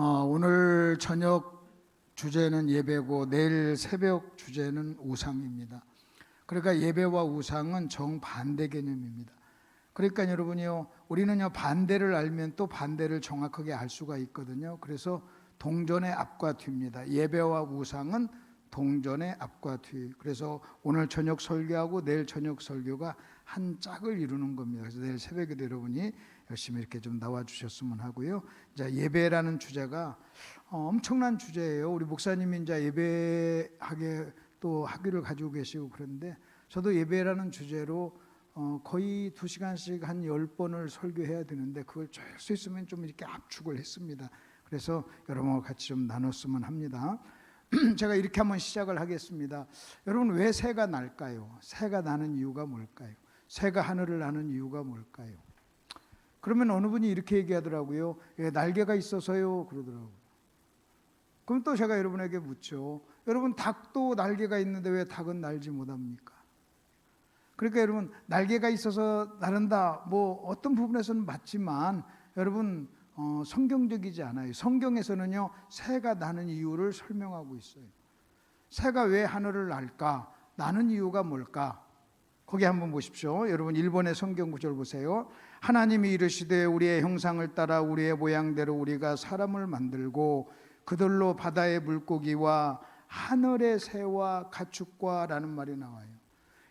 오늘 저녁 주제는 예배고 내일 새벽 주제는 우상입니다. 그러니까 예배와 우상은 정반대 개념입니다. 그러니까 여러분이요, 우리는요 반대를 알면 또 반대를 정확하게 알 수가 있거든요. 그래서 동전의 앞과 뒤입니다. 예배와 우상은 동전의 앞과 뒤. 그래서 오늘 저녁 설교하고 내일 저녁 설교가 한 짝을 이루는 겁니다. 그래서 내일 새벽에도 여러분이 열심히 이렇게 좀 나와 주셨으면 하고요. 이제 예배라는 주제가 엄청난 주제예요. 우리 목사님이 이제 예배하게 또 학위를 가지고 계시고 그런데 저도 예배라는 주제로 거의 2시간씩 한 10번을 설교해야 되는데 그걸 줄 수 있으면 좀 이렇게 압축을 했습니다. 그래서 여러분과 같이 좀 나눴으면 합니다. 제가 이렇게 한번 시작을 하겠습니다. 여러분, 왜 새가 날까요? 새가 나는 이유가 뭘까요? 새가 하늘을 나는 이유가 뭘까요? 그러면 어느 분이 이렇게 얘기하더라고요. 날개가 있어서요 그러더라고요. 그럼 또 제가 여러분에게 묻죠. 여러분, 닭도 날개가 있는데 왜 닭은 날지 못합니까? 그러니까 여러분, 날개가 있어서 나른다, 뭐 어떤 부분에서는 맞지만 여러분 성경적이지 않아요. 성경에서는요 새가 나는 이유를 설명하고 있어요. 새가 왜 하늘을 날까? 나는 이유가 뭘까? 거기 한번 보십시오. 여러분 1번의 성경 구절 보세요. 하나님이 이르시되 우리의 형상을 따라 우리의 모양대로 우리가 사람을 만들고 그들로 바다의 물고기와 하늘의 새와 가축과 라는 말이 나와요.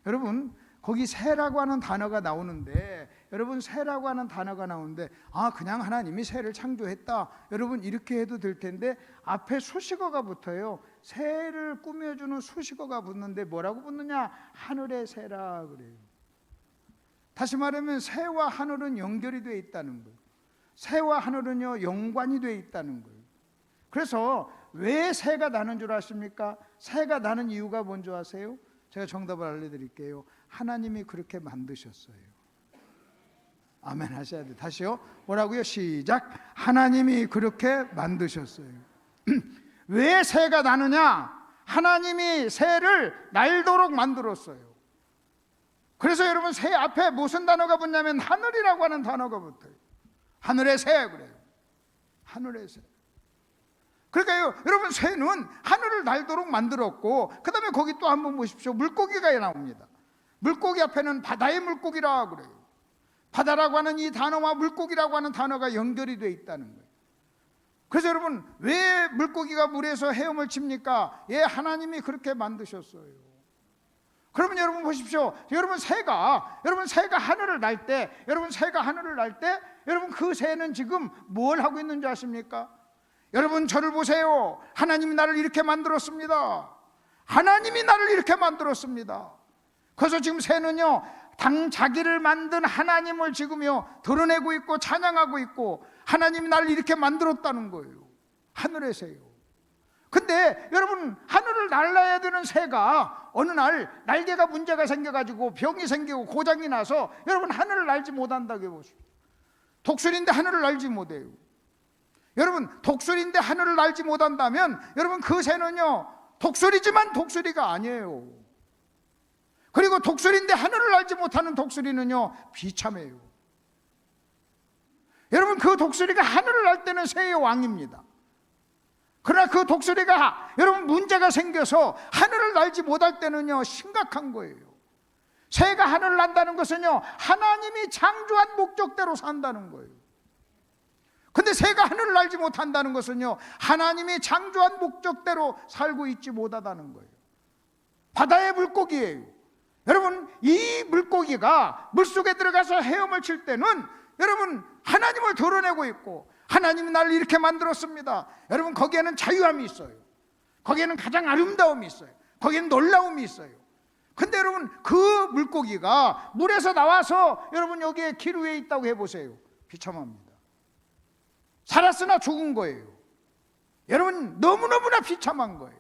여러분, 거기 새라고 하는 단어가 나오는데, 여러분 새라고 하는 단어가 나오는데 그냥 하나님이 새를 창조했다, 여러분 이렇게 해도 될 텐데 앞에 수식어가 붙어요. 새를 꾸며주는 수식어가 붙는데 뭐라고 붙느냐? 하늘의 새라 그래요. 다시 말하면 새와 하늘은 연결이 되어 있다는 거예요. 새와 하늘은요 연관이 되어 있다는 거예요. 그래서 왜 새가 나는 줄 아십니까? 새가 나는 이유가 뭔지 아세요? 제가 정답을 알려드릴게요. 하나님이 그렇게 만드셨어요. 아멘 하셔야 돼요. 다시요. 뭐라고요? 시작. 하나님이 그렇게 만드셨어요. 왜 새가 나느냐? 하나님이 새를 날도록 만들었어요. 그래서 여러분, 새 앞에 무슨 단어가 붙냐면 하늘이라고 하는 단어가 붙어요. 하늘의 새 그래요. 하늘의 새. 그러니까요, 여러분, 새는 하늘을 날도록 만들었고, 그 다음에 거기 또 한번 보십시오. 물고기가 나옵니다. 물고기 앞에는 바다의 물고기라 그래요. 바다라고 하는 이 단어와 물고기라고 하는 단어가 연결이 되어 있다는 거예요. 그래서 여러분, 왜 물고기가 물에서 헤엄을 칩니까? 하나님이 그렇게 만드셨어요. 그러면 여러분 보십시오. 여러분 새가 하늘을 날 때, 여러분 그 새는 지금 뭘 하고 있는지 아십니까? 여러분 저를 보세요. 하나님이 나를 이렇게 만들었습니다. 하나님이 나를 이렇게 만들었습니다. 그래서 지금 새는요 자기를 만든 하나님을 지금요 드러내고 있고 찬양하고 있고, 하나님이 나를 이렇게 만들었다는 거예요. 하늘의 새요. 근데 여러분, 하늘을 날아야 되는 새가 어느 날 날개가 문제가 생겨가지고 병이 생기고 고장이 나서 여러분 하늘을 날지 못한다고 해보십시오. 독수리인데 하늘을 날지 못해요. 여러분, 독수리인데 하늘을 날지 못한다면 여러분 그 새는요 독수리지만 독수리가 아니에요. 그리고 독수리인데 하늘을 날지 못하는 독수리는요 비참해요. 여러분, 그 독수리가 하늘을 날 때는 새의 왕입니다. 그러나 그 독수리가 여러분 문제가 생겨서 하늘을 날지 못할 때는요 심각한 거예요. 새가 하늘을 난다는 것은요 하나님이 창조한 목적대로 산다는 거예요. 근데 새가 하늘을 날지 못한다는 것은요 하나님이 창조한 목적대로 살고 있지 못하다는 거예요. 바다의 물고기예요. 여러분, 이 물고기가 물속에 들어가서 헤엄을 칠 때는 여러분 하나님을 드러내고 있고, 하나님이 나를 이렇게 만들었습니다. 여러분, 거기에는 자유함이 있어요. 거기에는 가장 아름다움이 있어요. 거기에는 놀라움이 있어요. 근데 여러분, 그 물고기가 물에서 나와서 여러분 여기에 길 위에 있다고 해보세요. 비참합니다. 살았으나 죽은 거예요. 여러분, 너무너무나 비참한 거예요.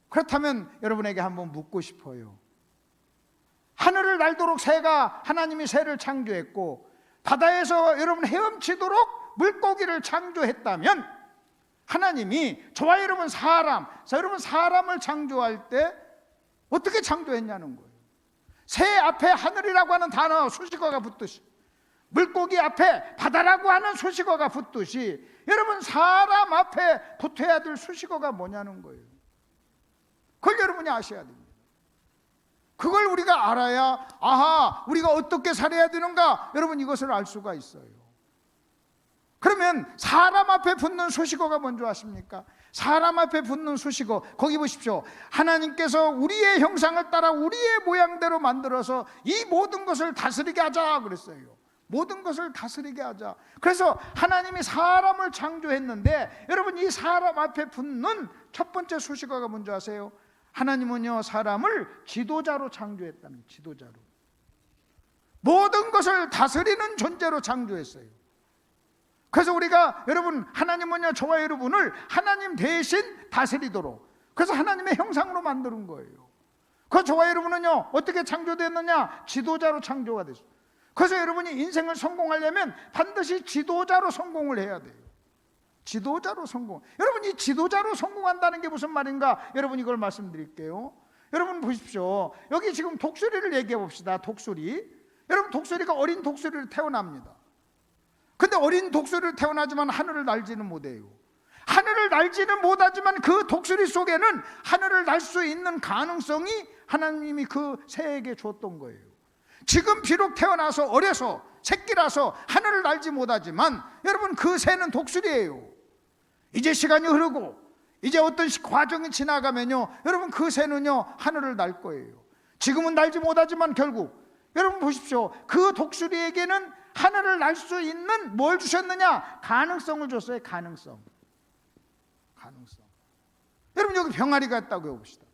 그렇다면 여러분에게 한번 묻고 싶어요. 하늘을 날도록 하나님이 새를 창조했고, 바다에서 여러분 헤엄치도록 물고기를 창조했다면, 하나님이 저와 여러분 사람을 창조할 때 어떻게 창조했냐는 거예요. 새 앞에 하늘이라고 하는 단어 수식어가 붙듯이, 물고기 앞에 바다라고 하는 수식어가 붙듯이 여러분 사람 앞에 붙어야 될 수식어가 뭐냐는 거예요. 그걸 여러분이 아셔야 됩니다. 그걸 우리가 알아야 아하 우리가 어떻게 살아야 되는가 여러분 이것을 알 수가 있어요. 그러면 사람 앞에 붙는 수식어가 뭔지 아십니까? 사람 앞에 붙는 수식어 거기 보십시오. 하나님께서 우리의 형상을 따라 우리의 모양대로 만들어서 이 모든 것을 다스리게 하자 그랬어요. 모든 것을 다스리게 하자. 그래서 하나님이 사람을 창조했는데 여러분 이 사람 앞에 붙는 첫 번째 수식어가 뭔지 아세요? 하나님은요 사람을 지도자로 창조했다는, 지도자로 모든 것을 다스리는 존재로 창조했어요. 그래서 우리가 여러분 하나님은요 저와 여러분을 하나님 대신 다스리도록, 그래서 하나님의 형상으로 만드는 거예요. 그 저와 여러분은요 어떻게 창조됐느냐? 지도자로 창조가 됐어요. 그래서 여러분이 인생을 성공하려면 반드시 지도자로 성공을 해야 돼요. 지도자로 성공. 여러분 이 지도자로 성공한다는 게 무슨 말인가? 여러분 이걸 말씀드릴게요. 여러분 보십시오. 여기 지금 독수리를 얘기해 봅시다. 독수리. 여러분 독수리가 어린 독수리를 태어납니다. 근데 어린 독수리를 태어나지만 하늘을 날지는 못해요. 하늘을 날지는 못하지만 그 독수리 속에는 하늘을 날 수 있는 가능성이 하나님이 그 새에게 줬던 거예요. 지금 비록 태어나서 어려서 새끼라서 하늘을 날지 못하지만 여러분 그 새는 독수리예요. 이제 시간이 흐르고 이제 어떤 과정이 지나가면요 여러분 그 새는요 하늘을 날 거예요. 지금은 날지 못하지만 결국 여러분 보십시오. 그 독수리에게는 하늘을 날 수 있는 뭘 주셨느냐? 가능성을 줬어요. 가능성. 여러분 여기 병아리가 있다고 해봅시다.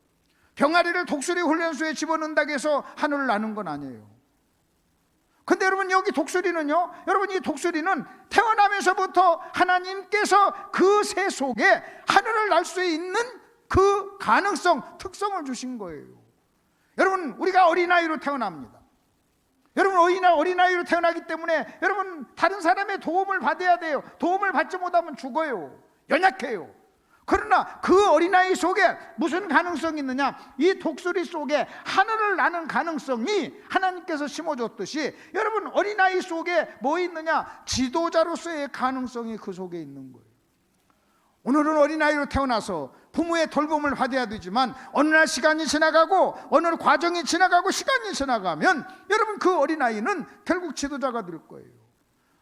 병아리를 독수리 훈련소에 집어넣는다고 해서 하늘을 나는 건 아니에요. 근데 여러분 여기 독수리는요, 여러분 이 독수리는 태어나면서부터 하나님께서 그 새 속에 하늘을 날 수 있는 그 가능성, 특성을 주신 거예요. 여러분 우리가 어린아이로 태어납니다. 여러분 어린아이로 태어나기 때문에 여러분 다른 사람의 도움을 받아야 돼요. 도움을 받지 못하면 죽어요. 연약해요. 그러나 그 어린아이 속에 무슨 가능성이 있느냐? 이 독수리 속에 하늘을 나는 가능성이 하나님께서 심어줬듯이 여러분 어린아이 속에 뭐 있느냐? 지도자로서의 가능성이 그 속에 있는 거예요. 오늘은 어린아이로 태어나서 부모의 돌봄을 받아야 되지만 어느 날 시간이 지나가고 어느 과정이 지나가고 시간이 지나가면 여러분 그 어린아이는 결국 지도자가 될 거예요.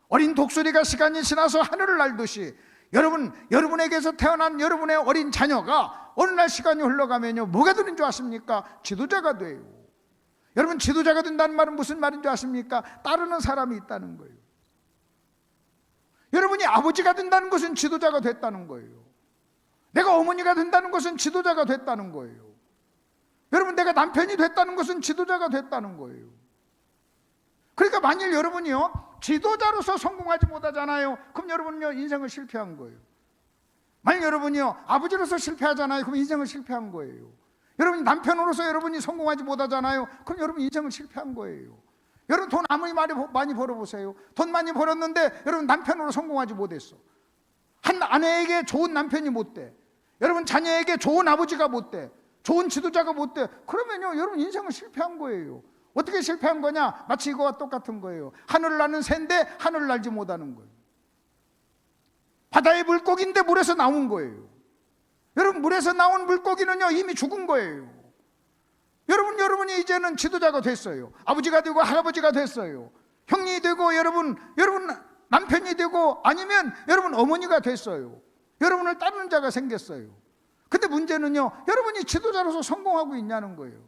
어린 독수리가 시간이 지나서 하늘을 날듯이 여러분에게서 태어난 여러분의 어린 자녀가 어느 날 시간이 흘러가면요 뭐가 되는 줄 아십니까? 지도자가 돼요. 여러분 지도자가 된다는 말은 무슨 말인 줄 아십니까? 따르는 사람이 있다는 거예요. 여러분이 아버지가 된다는 것은 지도자가 됐다는 거예요. 내가 어머니가 된다는 것은 지도자가 됐다는 거예요. 여러분 내가 남편이 됐다는 것은 지도자가 됐다는 거예요. 그러니까 만일 여러분이요 지도자로서 성공하지 못하잖아요. 그럼 여러분은요 인생을 실패한 거예요. 만일 여러분이요 아버지로서 실패하잖아요. 그럼 인생을 실패한 거예요. 여러분이 남편으로서 여러분이 성공하지 못하잖아요. 그럼 여러분 인생을 실패한 거예요. 여러분 돈 아무리 많이 벌어보세요. 돈 많이 벌었는데 여러분 남편으로 성공하지 못했어. 한 아내에게 좋은 남편이 못 돼. 여러분 자녀에게 좋은 아버지가 못 돼. 좋은 지도자가 못 돼. 그러면요 여러분 인생은 실패한 거예요. 어떻게 실패한 거냐? 마치 이거와 똑같은 거예요. 하늘을 나는 새인데 하늘을 날지 못하는 거예요. 바다의 물고기인데 물에서 나온 거예요. 여러분 물에서 나온 물고기는요 이미 죽은 거예요. 여러분이 이제는 지도자가 됐어요. 아버지가 되고 할아버지가 됐어요. 형이 되고 여러분 남편이 되고 아니면 여러분 어머니가 됐어요. 여러분을 따르는 자가 생겼어요. 근데 문제는요 여러분이 지도자로서 성공하고 있냐는 거예요.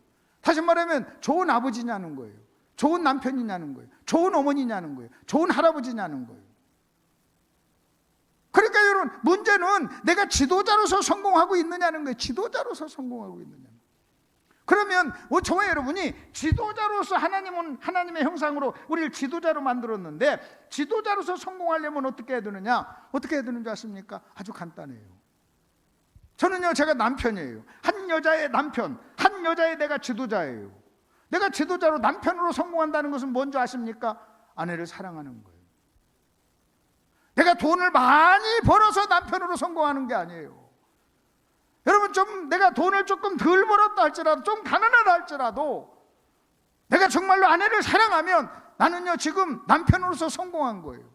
다시 말하면 좋은 아버지냐는 거예요. 좋은 남편이냐는 거예요. 좋은 어머니냐는 거예요. 좋은 할아버지냐는 거예요. 그러니까 여러분 문제는 내가 지도자로서 성공하고 있느냐는 거예요. 지도자로서 성공하고 있느냐는 거예요. 그러면 저와 여러분이 지도자로서 하나님은 하나님의 형상으로 우리를 지도자로 만들었는데 지도자로서 성공하려면 어떻게 해야 되느냐? 어떻게 해야 되는지 아십니까? 아주 간단해요. 저는요 제가 남편이에요. 한 여자의 남편, 한 여자의 내가 지도자예요. 내가 지도자로 남편으로 성공한다는 것은 뭔지 아십니까? 아내를 사랑하는 거예요. 내가 돈을 많이 벌어서 남편으로 성공하는 게 아니에요. 여러분 좀 내가 돈을 조금 덜 벌었다 할지라도 좀 가난하다 할지라도 내가 정말로 아내를 사랑하면 나는요 지금 남편으로서 성공한 거예요.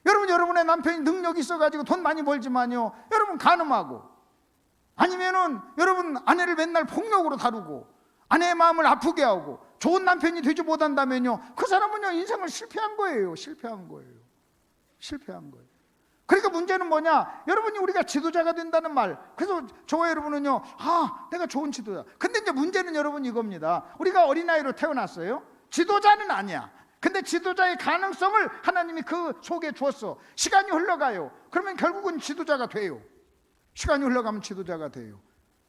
여러분, 여러분의 남편이 능력이 있어가지고 돈 많이 벌지만요, 여러분 간음하고, 아니면은 여러분 아내를 맨날 폭력으로 다루고 아내의 마음을 아프게 하고 좋은 남편이 되지 못한다면요, 그 사람은요 인생을 실패한 거예요. 실패한 거예요. 실패한 거예요. 그러니까 문제는 뭐냐, 여러분이 우리가 지도자가 된다는 말, 그래서 저와 여러분은요, 내가 좋은 지도자. 근데 이제 문제는 여러분 이겁니다. 우리가 어린아이로 태어났어요. 지도자는 아니야. 근데 지도자의 가능성을 하나님이 그 속에 주었어. 시간이 흘러가요. 그러면 결국은 지도자가 돼요. 시간이 흘러가면 지도자가 돼요.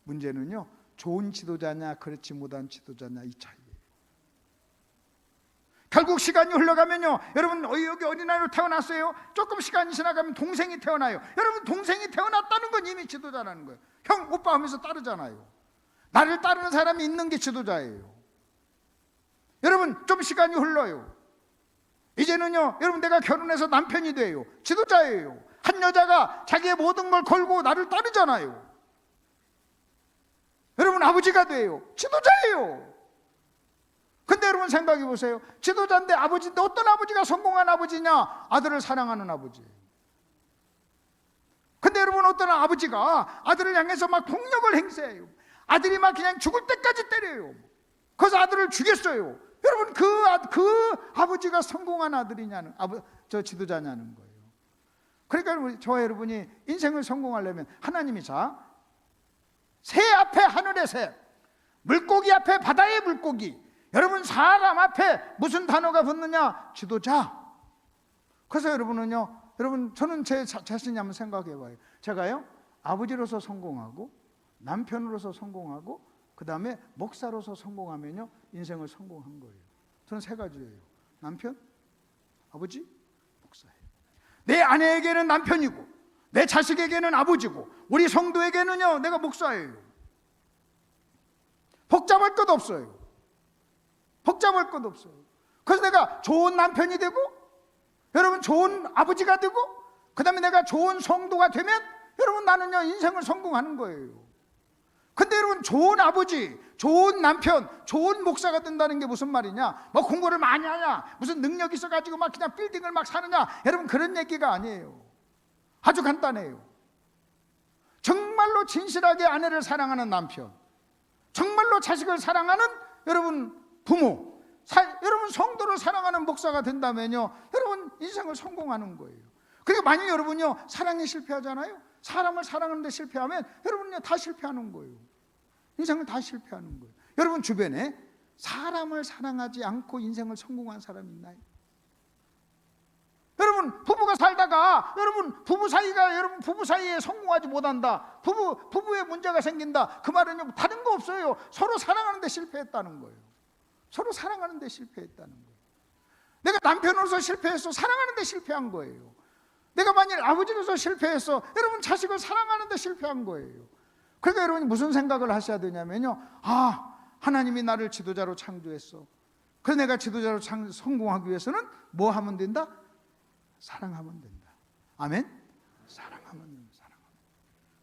문제는요, 좋은 지도자냐 그렇지 못한 지도자냐, 이 차이예요. 결국 시간이 흘러가면요, 여러분 여기 어린아이로 태어났어요. 조금 시간이 지나가면 동생이 태어나요. 여러분, 동생이 태어났다는 건 이미 지도자라는 거예요. 형, 오빠 하면서 따르잖아요. 나를 따르는 사람이 있는 게 지도자예요. 여러분, 좀 시간이 흘러요. 이제는요, 여러분 내가 결혼해서 남편이 돼요. 지도자예요. 한 여자가 자기의 모든 걸 걸고 나를 따르잖아요. 여러분, 아버지가 돼요. 지도자예요. 근데 여러분 생각해 보세요. 지도자인데 아버지인데 어떤 아버지가 성공한 아버지냐? 아들을 사랑하는 아버지. 근데 여러분, 어떤 아버지가 아들을 향해서 막 폭력을 행사해요. 아들이 막 그냥 죽을 때까지 때려요. 그래서 아들을 죽였어요. 여러분, 그 아버지가 성공한 아들이냐는, 저 지도자냐는 거예요. 그러니까 저와 여러분이 인생을 성공하려면 하나님이, 새 앞에 하늘의 새, 물고기 앞에 바다의 물고기, 여러분 사람 앞에 무슨 단어가 붙느냐? 지도자. 그래서 여러분은요, 여러분, 저는 제 자신이 한번 생각해 봐요. 제가요, 아버지로서 성공하고 남편으로서 성공하고 그 다음에 목사로서 성공하면요, 인생을 성공한 거예요. 저는 세 가지예요. 남편, 아버지, 목사예요. 내 아내에게는 남편이고 내 자식에게는 아버지고 우리 성도에게는요, 내가 목사예요. 복잡할 것 없어요. 복잡할 것 없어요. 그래서 내가 좋은 남편이 되고, 여러분 좋은 아버지가 되고, 그 다음에 내가 좋은 성도가 되면, 여러분 나는요 인생을 성공하는 거예요. 근데 여러분, 좋은 아버지, 좋은 남편, 좋은 목사가 된다는 게 무슨 말이냐? 뭐 공부를 많이 하냐? 무슨 능력이 있어가지고 막 그냥 빌딩을 막 사느냐? 여러분, 그런 얘기가 아니에요. 아주 간단해요. 정말로 진실하게 아내를 사랑하는 남편, 정말로 자식을 사랑하는 여러분 부모, 여러분 성도를 사랑하는 목사가 된다면요, 여러분 인생을 성공하는 거예요. 그러니까 만약 여러분요 사랑에 실패하잖아요. 사람을 사랑하는데 실패하면 여러분은요 다 실패하는 거예요. 인생을 다 실패하는 거예요. 여러분 주변에 사람을 사랑하지 않고 인생을 성공한 사람이 있나요? 여러분, 부부가 살다가 여러분 부부 사이에 성공하지 못한다, 부부에 문제가 생긴다, 그 말은요 다른 거 없어요. 서로 사랑하는데 실패했다는 거예요. 서로 사랑하는데 실패했다는 거예요. 내가 남편으로서 실패했어, 사랑하는데 실패한 거예요. 내가 만일 아버지로서 실패했어, 여러분 자식을 사랑하는데 실패한 거예요. 그러니까 여러분이 무슨 생각을 하셔야 되냐면요, 하나님이 나를 지도자로 창조했어. 그래서 내가 지도자로 성공하기 위해서는 뭐 하면 된다? 사랑하면 된다. 아멘? 사랑하면 된다.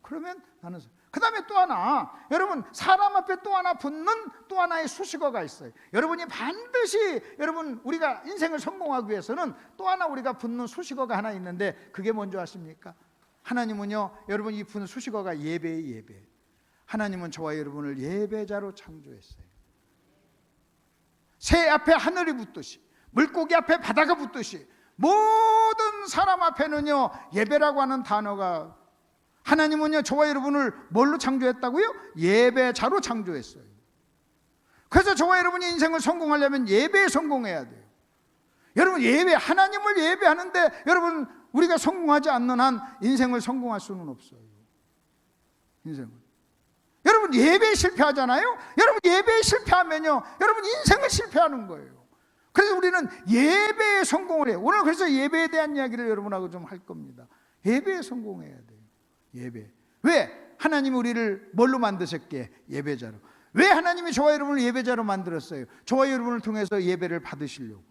그러면 나는, 그 다음에 또 하나, 여러분 사람 앞에 또 하나 붙는 또 하나의 수식어가 있어요. 여러분이 반드시, 여러분 우리가 인생을 성공하기 위해서는 또 하나 우리가 붙는 수식어가 하나 있는데, 그게 뭔지 아십니까? 하나님은요, 여러분 이 붙는 수식어가 예배예요. 예배. 하나님은 저와 여러분을 예배자로 창조했어요. 새 앞에 하늘이 붙듯이, 물고기 앞에 바다가 붙듯이, 모든 사람 앞에는요 예배라고 하는 단어가, 하나님은요 저와 여러분을 뭘로 창조했다고요? 예배자로 창조했어요. 그래서 저와 여러분이 인생을 성공하려면 예배에 성공해야 돼요. 여러분 예배, 하나님을 예배하는데 여러분 우리가 성공하지 않는 한 인생을 성공할 수는 없어요. 인생을, 여러분 예배에 실패하잖아요. 여러분 예배에 실패하면요 여러분 인생을 실패하는 거예요. 그래서 우리는 예배에 성공을 해요. 오늘 그래서 예배에 대한 이야기를 여러분하고 좀 할 겁니다. 예배에 성공해야 돼요. 예배. 왜? 하나님이 우리를 뭘로 만드셨기에? 예배자로. 왜 하나님이 저와 여러분을 예배자로 만들었어요? 저와 여러분을 통해서 예배를 받으시려고.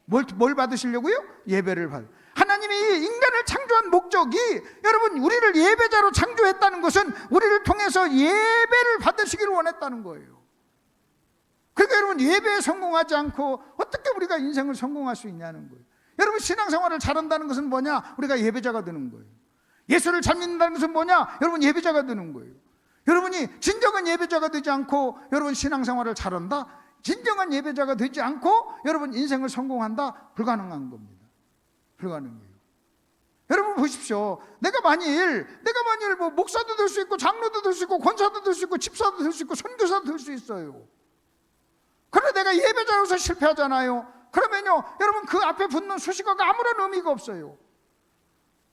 뭘 받으시려고요? 예배를 받으. 하나님이 인간을 창조한 목적이, 여러분 우리를 예배자로 창조했다는 것은 우리를 통해서 예배를 받으시기를 원했다는 거예요. 그러니까 여러분 예배에 성공하지 않고 어떻게 우리가 인생을 성공할 수 있냐는 거예요. 여러분, 신앙생활을 잘한다는 것은 뭐냐? 우리가 예배자가 되는 거예요. 예수를 잘 믿는다는 것은 뭐냐? 여러분, 예배자가 되는 거예요. 여러분이 진정한 예배자가 되지 않고 여러분 신앙생활을 잘한다? 진정한 예배자가 되지 않고 여러분 인생을 성공한다? 불가능한 겁니다. 불가능해요. 여러분 보십시오. 내가 만일 뭐 목사도 될 수 있고 장로도 될 수 있고 권사도 될 수 있고 집사도 될 수 있고 선교사도 될 수 있어요. 그런데 내가 예배자로서 실패하잖아요. 그러면요, 여러분 그 앞에 붙는 수식어가 아무런 의미가 없어요.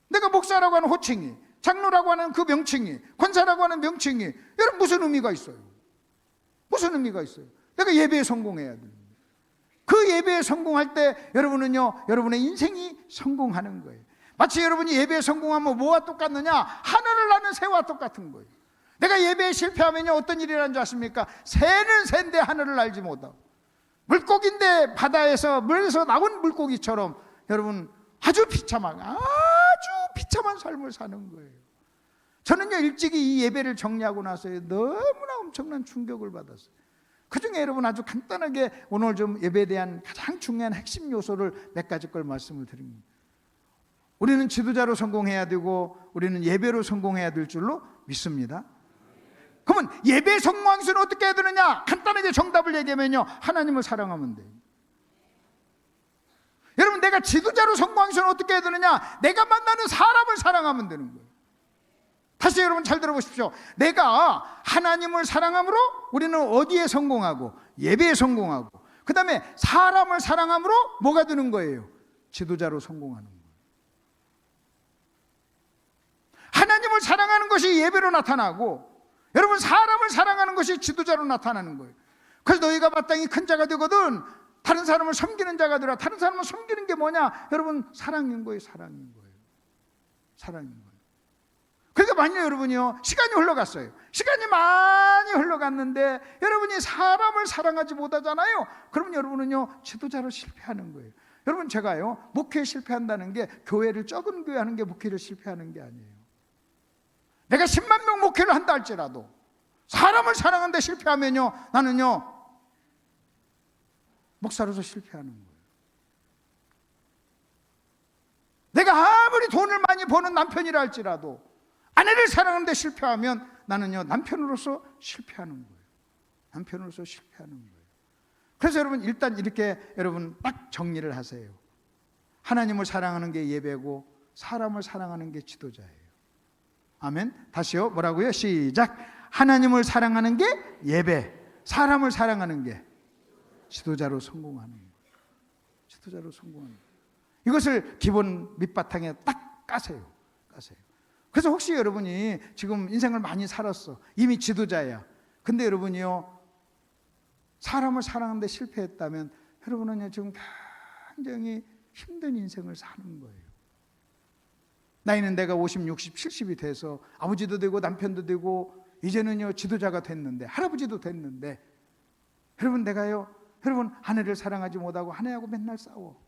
내가 목사라고 하는 호칭이, 장로라고 하는 그 명칭이, 권사라고 하는 명칭이 여러분 무슨 의미가 있어요? 무슨 의미가 있어요? 내가 예배에 성공해야 됩니다. 그 예배에 성공할 때 여러분은요, 여러분의 인생이 성공하는 거예요. 마치 여러분이 예배에 성공하면 뭐와 똑같느냐? 하늘을 나는 새와 똑같은 거예요. 내가 예배에 실패하면요, 어떤 일이 일어나는 줄 아십니까? 새는 새인데 하늘을 날지 못하고, 물고기인데 바다에서 물에서 나온 물고기처럼 여러분 아주 비참한 삶을 사는 거예요. 저는요, 일찍이 이 예배를 정리하고 나서요, 너무나 엄청난 충격을 받았어요. 그중에 여러분 아주 간단하게 오늘 좀 예배에 대한 가장 중요한 핵심 요소를 몇 가지 걸 말씀을 드립니다. 우리는 지도자로 성공해야 되고 우리는 예배로 성공해야 될 줄로 믿습니다. 그러면 예배에 성공하기 위해서는 어떻게 해야 되느냐? 간단하게 정답을 얘기하면요, 하나님을 사랑하면 돼요. 여러분, 내가 지도자로 성공하기 위해서는 어떻게 해야 되느냐? 내가 만나는 사람을 사랑하면 되는 거예요. 다시 여러분 잘 들어보십시오. 내가 하나님을 사랑함으로 우리는 어디에 성공하고? 예배에 성공하고, 그 다음에 사람을 사랑함으로 뭐가 되는 거예요? 지도자로 성공하는 거예요. 하나님을 사랑하는 것이 예배로 나타나고, 여러분 사람을 사랑하는 것이 지도자로 나타나는 거예요. 그래서 너희가 마땅히 큰 자가 되거든 다른 사람을 섬기는 자가 되라. 다른 사람을 섬기는 게 뭐냐? 여러분 사랑인 거예요. 사랑인 거예요. 사랑인 거예요. 그러니까 만약 여러분이요, 시간이 흘러갔어요. 시간이 많이 흘러갔는데 여러분이 사람을 사랑하지 못하잖아요. 그러면 여러분은요, 지도자로 실패하는 거예요. 여러분, 제가요, 목회에 실패한다는 게 교회를 적은 교회 하는 게 목회를 실패하는 게 아니에요. 내가 10만 명 목회를 한다 할지라도 사람을 사랑하는데 실패하면요, 나는요 목사로서 실패하는 거예요. 내가 아무리 돈을 많이 버는 남편이라 할지라도 아내를 사랑하는데 실패하면 나는요 남편으로서 실패하는 거예요. 남편으로서 실패하는 거예요. 그래서 여러분 일단 이렇게 여러분 딱 정리를 하세요. 하나님을 사랑하는 게 예배고 사람을 사랑하는 게 지도자예요. 아멘. 다시요. 뭐라고요? 시작. 하나님을 사랑하는 게 예배, 사람을 사랑하는 게 지도자로 성공하는 거예요. 지도자로 성공하는 거예요. 이것을 기본 밑바탕에 딱 까세요. 그래서 혹시 여러분이 지금 인생을 많이 살았어, 이미 지도자야. 근데 여러분이요 사람을 사랑하는데 실패했다면 여러분은 지금 굉장히 힘든 인생을 사는 거예요. 나이는 내가 50, 60, 70이 돼서 아버지도 되고 남편도 되고 이제는요 지도자가 됐는데, 할아버지도 됐는데, 여러분 내가요, 여러분 아내를 사랑하지 못하고 아내하고 맨날 싸워.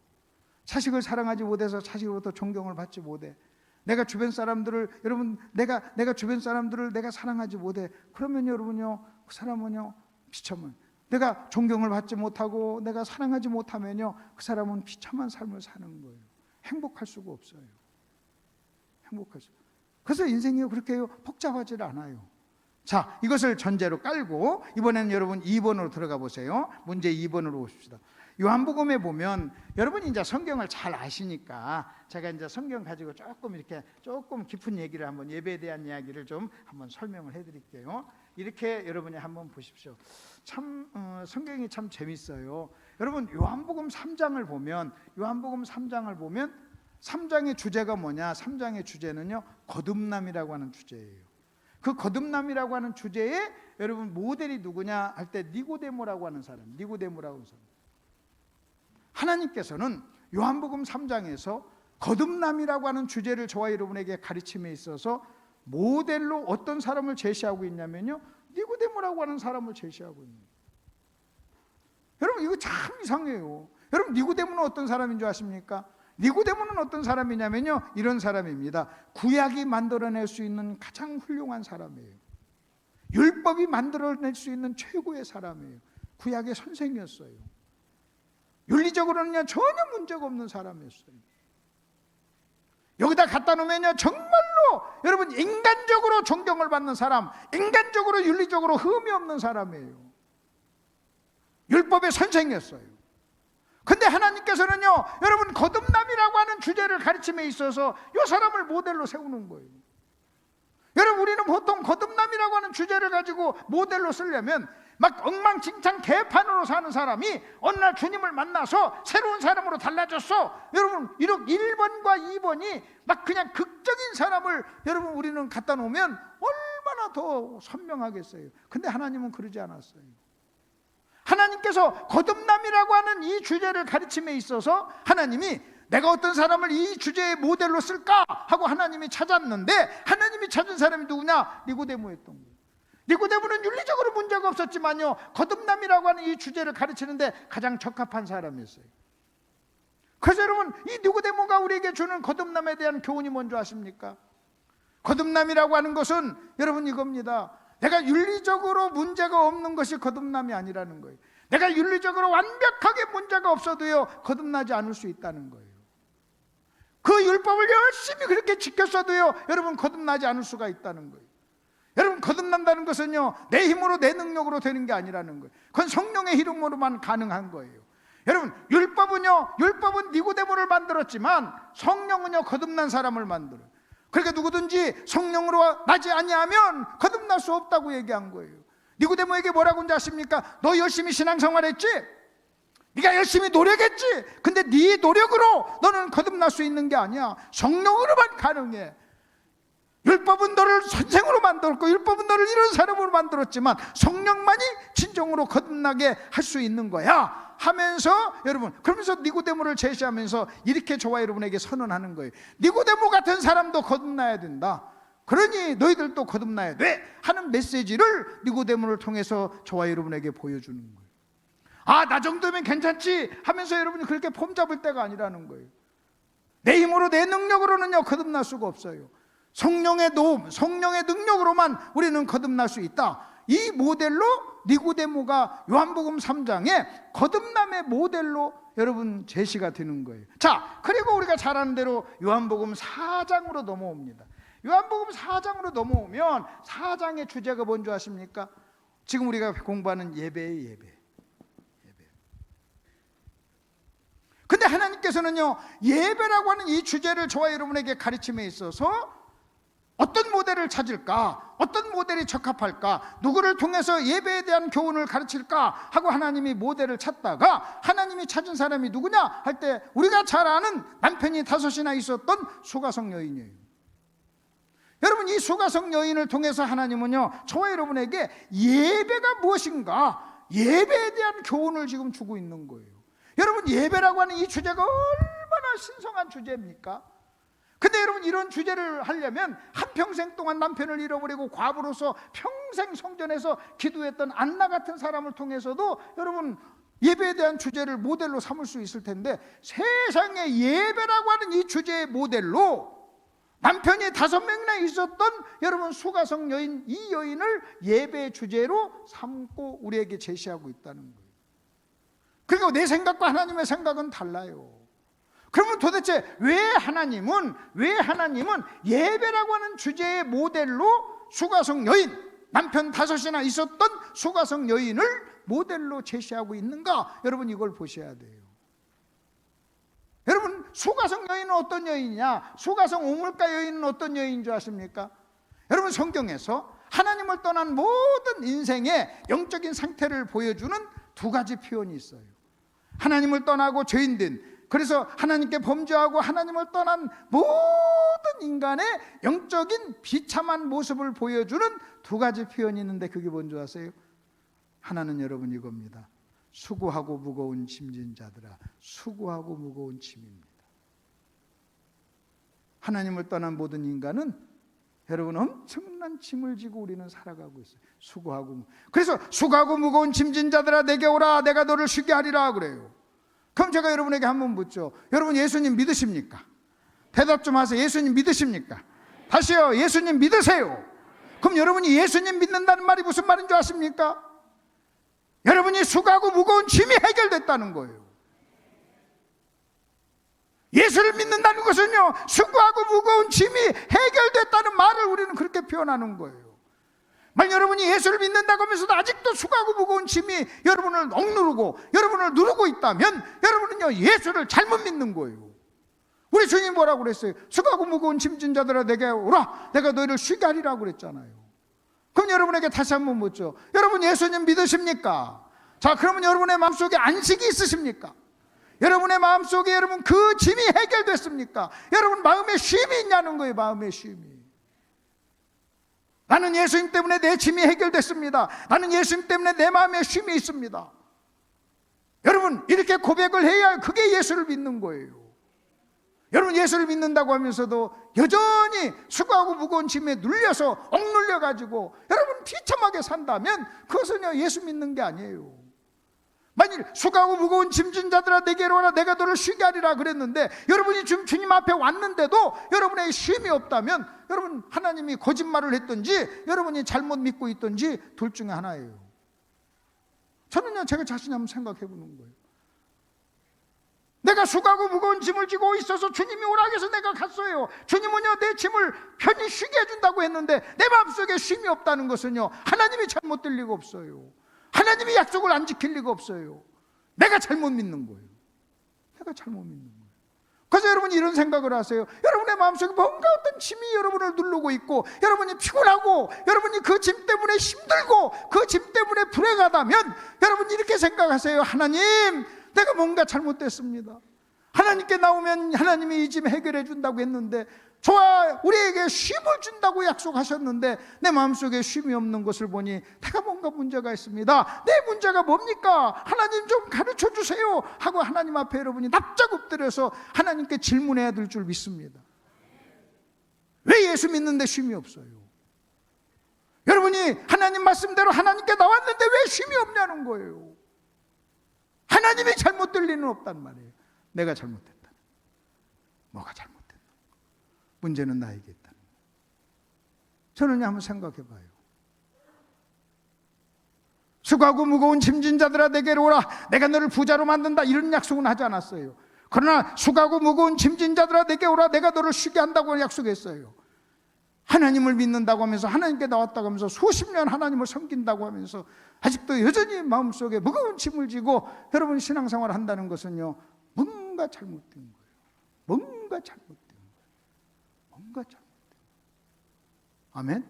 자식을 사랑하지 못해서 자식으로부터 존경을 받지 못해. 내가 주변 사람들을, 여러분 내가 주변 사람들을 내가 사랑하지 못해. 그러면 여러분요 그 사람은요 비참한, 내가 존경을 받지 못하고 내가 사랑하지 못하면요 그 사람은 비참한 삶을 사는 거예요. 행복할 수가 없어요. 행복할 수. 그래서 인생이 그렇게 복잡하지 않아요. 자, 이것을 전제로 깔고 이번에는 여러분 2번으로 들어가 보세요. 문제 2번으로 오십시다. 요한복음에 보면 여러분이 이제 성경을 잘 아시니까 제가 이제 성경 가지고 조금 깊은 얘기를 한번, 예배에 대한 이야기를 좀 한번 설명을 해드릴게요. 이렇게 여러분이 한번 보십시오. 참 성경이 참 재밌어요. 여러분 요한복음 3장을 보면 3장의 주제가 뭐냐? 3장의 주제는요 거듭남이라고 하는 주제예요. 그 거듭남이라고 하는 주제에 여러분 모델이 누구냐 할 때 니고데모라고 하는 사람. 하나님께서는 요한복음 3장에서 거듭남이라고 하는 주제를 저와 여러분에게 가르침에 있어서 모델로 어떤 사람을 제시하고 있냐면요 니고데모라고 하는 사람을 제시하고 있는 거예요. 여러분 이거 참 이상해요. 여러분 니고데모는 어떤 사람인 줄 아십니까? 니고데모는 어떤 사람이냐면요 이런 사람입니다. 구약이 만들어낼 수 있는 가장 훌륭한 사람이에요. 율법이 만들어낼 수 있는 최고의 사람이에요. 구약의 선생이었어요. 윤리적으로는요 전혀 문제가 없는 사람이었어요. 여기다 갖다 놓으면요 정말로 여러분 인간적으로 존경을 받는 사람, 인간적으로 윤리적으로 흠이 없는 사람이에요. 율법의 선생이었어요. 근데 하나님께서는요 여러분 거듭남이라고 하는 주제를 가르침에 있어서 이 사람을 모델로 세우는 거예요. 여러분 우리는 보통 거듭남이라고 하는 주제를 가지고 모델로 쓰려면 막 엉망진창 개판으로 사는 사람이 어느 날 주님을 만나서 새로운 사람으로 달라졌어. 여러분 이렇게 1번과 2번이 막 그냥 극적인 사람을 여러분 우리는 갖다 놓으면 얼마나 더 선명하겠어요. 근데 하나님은 그러지 않았어요. 하나님께서 거듭남이라고 하는 이 주제를 가르침에 있어서 하나님이 내가 어떤 사람을 이 주제의 모델로 쓸까 하고 하나님이 찾았는데, 하나님이 찾은 사람이 누구냐? 니고데모였던 거예요. 니고데모는 윤리적으로 문제가 없었지만요 거듭남이라고 하는 이 주제를 가르치는데 가장 적합한 사람이었어요. 그래서 여러분 이 니고데모가 우리에게 주는 거듭남에 대한 교훈이 뭔지 아십니까? 거듭남이라고 하는 것은 여러분 이겁니다. 내가 윤리적으로 문제가 없는 것이 거듭남이 아니라는 거예요. 내가 윤리적으로 완벽하게 문제가 없어도요 거듭나지 않을 수 있다는 거예요. 그 율법을 열심히 그렇게 지켰어도요 여러분 거듭나지 않을 수가 있다는 거예요. 여러분 거듭난다는 것은요 내 힘으로 내 능력으로 되는 게 아니라는 거예요. 그건 성령의 이름으로만 가능한 거예요. 여러분 율법은 니고데모를 만들었지만 성령은요 거듭난 사람을 만들어요. 그러니까 누구든지 성령으로 나지 아니하면 거듭날 수 없다고 얘기한 거예요. 니고데모에게 뭐라고 하는지 아십니까? 너 열심히 신앙생활했지? 네가 열심히 노력했지? 근데 네 노력으로 너는 거듭날 수 있는 게 아니야. 성령으로만 가능해. 율법은 너를 선생으로 만들었고 율법은 너를 이런 사람으로 만들었지만 성령만이 진정으로 거듭나게 할 수 있는 거야 하면서 여러분 그러면서 니고데모를 제시하면서 이렇게 저와 여러분에게 선언하는 거예요. 니고데모 같은 사람도 거듭나야 된다. 그러니 너희들도 거듭나야 돼 하는 메시지를 니고데모를 통해서 저와 여러분에게 보여주는 거예요. 아, 나 정도면 괜찮지 하면서 여러분이 그렇게 폼 잡을 때가 아니라는 거예요. 내 힘으로 내 능력으로는요 거듭날 수가 없어요. 성령의 도움, 성령의 능력으로만 우리는 거듭날 수 있다. 이 모델로 니고데모가 요한복음 3장에 거듭남의 모델로 여러분 제시가 되는 거예요. 자, 그리고 우리가 잘 아는 대로 요한복음 4장으로 넘어옵니다. 요한복음 4장으로 넘어오면 4장의 주제가 뭔지 아십니까? 지금 우리가 공부하는 예배의 예배. 근데 하나님께서는요 예배라고 하는 이 주제를 저와 여러분에게 가르침에 있어서 어떤 모델을 찾을까? 어떤 모델이 적합할까? 누구를 통해서 예배에 대한 교훈을 가르칠까? 하고 하나님이 모델을 찾다가 하나님이 찾은 사람이 누구냐? 할 때 우리가 잘 아는 남편이 5이나 있었던 수가성 여인이에요. 여러분 이 수가성 여인을 통해서 하나님은요 저와 여러분에게 예배가 무엇인가? 예배에 대한 교훈을 지금 주고 있는 거예요. 여러분 예배라고 하는 이 주제가 얼마나 신성한 주제입니까? 근데 여러분 이런 주제를 하려면 한평생 동안 남편을 잃어버리고 과부로서 평생 성전에서 기도했던 안나 같은 사람을 통해서도 여러분 예배에 대한 주제를 모델로 삼을 수 있을 텐데, 세상에 예배라고 하는 이 주제의 모델로 남편이 5명이나 있었던 여러분 수가성 여인, 이 여인을 예배의 주제로 삼고 우리에게 제시하고 있다는 거예요. 그리고 내 생각과 하나님의 생각은 달라요. 그러면 도대체 왜 하나님은 예배라고 하는 주제의 모델로 수가성 여인, 남편 5이나 있었던 수가성 여인을 모델로 제시하고 있는가? 여러분 이걸 보셔야 돼요. 여러분 수가성 여인은 어떤 여인이냐? 수가성 우물가 여인은 어떤 여인인 줄 아십니까? 여러분 성경에서 하나님을 떠난 모든 인생의 영적인 상태를 보여주는 2가지 표현이 있어요. 하나님을 떠나고 죄인된, 그래서 하나님께 범죄하고 하나님을 떠난 모든 인간의 영적인 비참한 모습을 보여주는 2가지 표현이 있는데 그게 뭔지 아세요? 하나는 여러분 이겁니다. 수고하고 무거운 짐진 자들아, 수고하고 무거운 짐입니다. 하나님을 떠난 모든 인간은 여러분 엄청난 짐을 지고 우리는 살아가고 있어요. 그래서 수고하고 무거운 짐진 자들아 내게 오라, 내가 너를 쉬게 하리라 그래요. 그럼 제가 여러분에게 한번 묻죠. 여러분 예수님 믿으십니까? 대답 좀 하세요. 예수님 믿으십니까? 다시요. 예수님 믿으세요. 그럼 여러분이 예수님 믿는다는 말이 무슨 말인 줄 아십니까? 여러분이 수고하고 무거운 짐이 해결됐다는 거예요. 예수를 믿는다는 것은요, 수고하고 무거운 짐이 해결됐다는 말을 우리는 그렇게 표현하는 거예요. 만약 여러분이 예수를 믿는다고 하면서도 아직도 수고하고 무거운 짐이 여러분을 억누르고 여러분을 누르고 있다면 여러분은요, 예수를 잘못 믿는 거예요. 우리 주님이 뭐라고 그랬어요? 수고하고 무거운 짐진 자들아 내게 오라, 내가 너희를 쉬게 하리라고 그랬잖아요. 그럼 여러분에게 다시 한번 묻죠. 여러분 예수님 믿으십니까? 자, 그러면 여러분의 마음속에 안식이 있으십니까? 여러분의 마음속에 여러분 그 짐이 해결됐습니까? 여러분 마음에 쉼이 있냐는 거예요. 마음의 쉼이. 나는 예수님 때문에 내 짐이 해결됐습니다. 나는 예수님 때문에 내 마음에 쉼이 있습니다. 여러분 이렇게 고백을 해야 그게 예수를 믿는 거예요. 여러분 예수를 믿는다고 하면서도 여전히 수고하고 무거운 짐에 눌려서 억눌려 가지고 여러분 비참하게 산다면 그것은요, 예수 믿는 게 아니에요. 만일 수고하고 무거운 짐진 자들아 내게로 오라, 내가 너를 쉬게 하리라 그랬는데 여러분이 지금 주님 앞에 왔는데도 여러분에게 쉼이 없다면 여러분 하나님이 거짓말을 했든지 여러분이 잘못 믿고 있든지 둘 중에 하나예요. 저는요, 제가 자신이 한번 생각해 보는 거예요. 내가 수고하고 무거운 짐을 지고 있어서 주님이 오라 해서 내가 갔어요. 주님은요, 내 짐을 편히 쉬게 해준다고 했는데 내 마음속에 쉼이 없다는 것은요, 하나님이 잘못될 리가 없어요. 하나님이 약속을 안 지킬 리가 없어요. 내가 잘못 믿는 거예요. 내가 잘못 믿는 거예요. 그래서 여러분이 이런 생각을 하세요. 여러분의 마음속에 뭔가 어떤 짐이 여러분을 누르고 있고 여러분이 피곤하고 여러분이 그 짐 때문에 힘들고 그 짐 때문에 불행하다면 여러분이 이렇게 생각하세요. 하나님, 내가 뭔가 잘못됐습니다. 하나님께 나오면 하나님이 이 짐 해결해 준다고 했는데 저와 우리에게 쉼을 준다고 약속하셨는데 내 마음속에 쉼이 없는 것을 보니 내가 뭔가 문제가 있습니다. 내 문제가 뭡니까? 하나님 좀 가르쳐 주세요 하고 하나님 앞에 여러분이 납작 엎드려서 하나님께 질문해야 될 줄 믿습니다. 왜 예수 믿는데 쉼이 없어요? 여러분이 하나님 말씀대로 하나님께 나왔는데 왜 쉼이 없냐는 거예요. 하나님이 잘못될 리는 없단 말이에요. 내가 잘못했다. 뭐가 잘못됐나? 문제는 나에게 있다. 저는 한번 생각해 봐요. 수고하고 무거운 짐진 자들아 내게로 오라, 내가 너를 부자로 만든다, 이런 약속은 하지 않았어요. 그러나 수고하고 무거운 짐진 자들아 내게 오라, 내가 너를 쉬게 한다고 약속했어요. 하나님을 믿는다고 하면서 하나님께 나왔다고 하면서 수십 년 하나님을 섬긴다고 하면서 아직도 여전히 마음속에 무거운 짐을 지고 여러분 신앙생활을 한다는 것은요, 뭔가 잘못된 거예요. 뭔가 잘못된 거예요. 뭔가 잘못된 거예요. 아멘?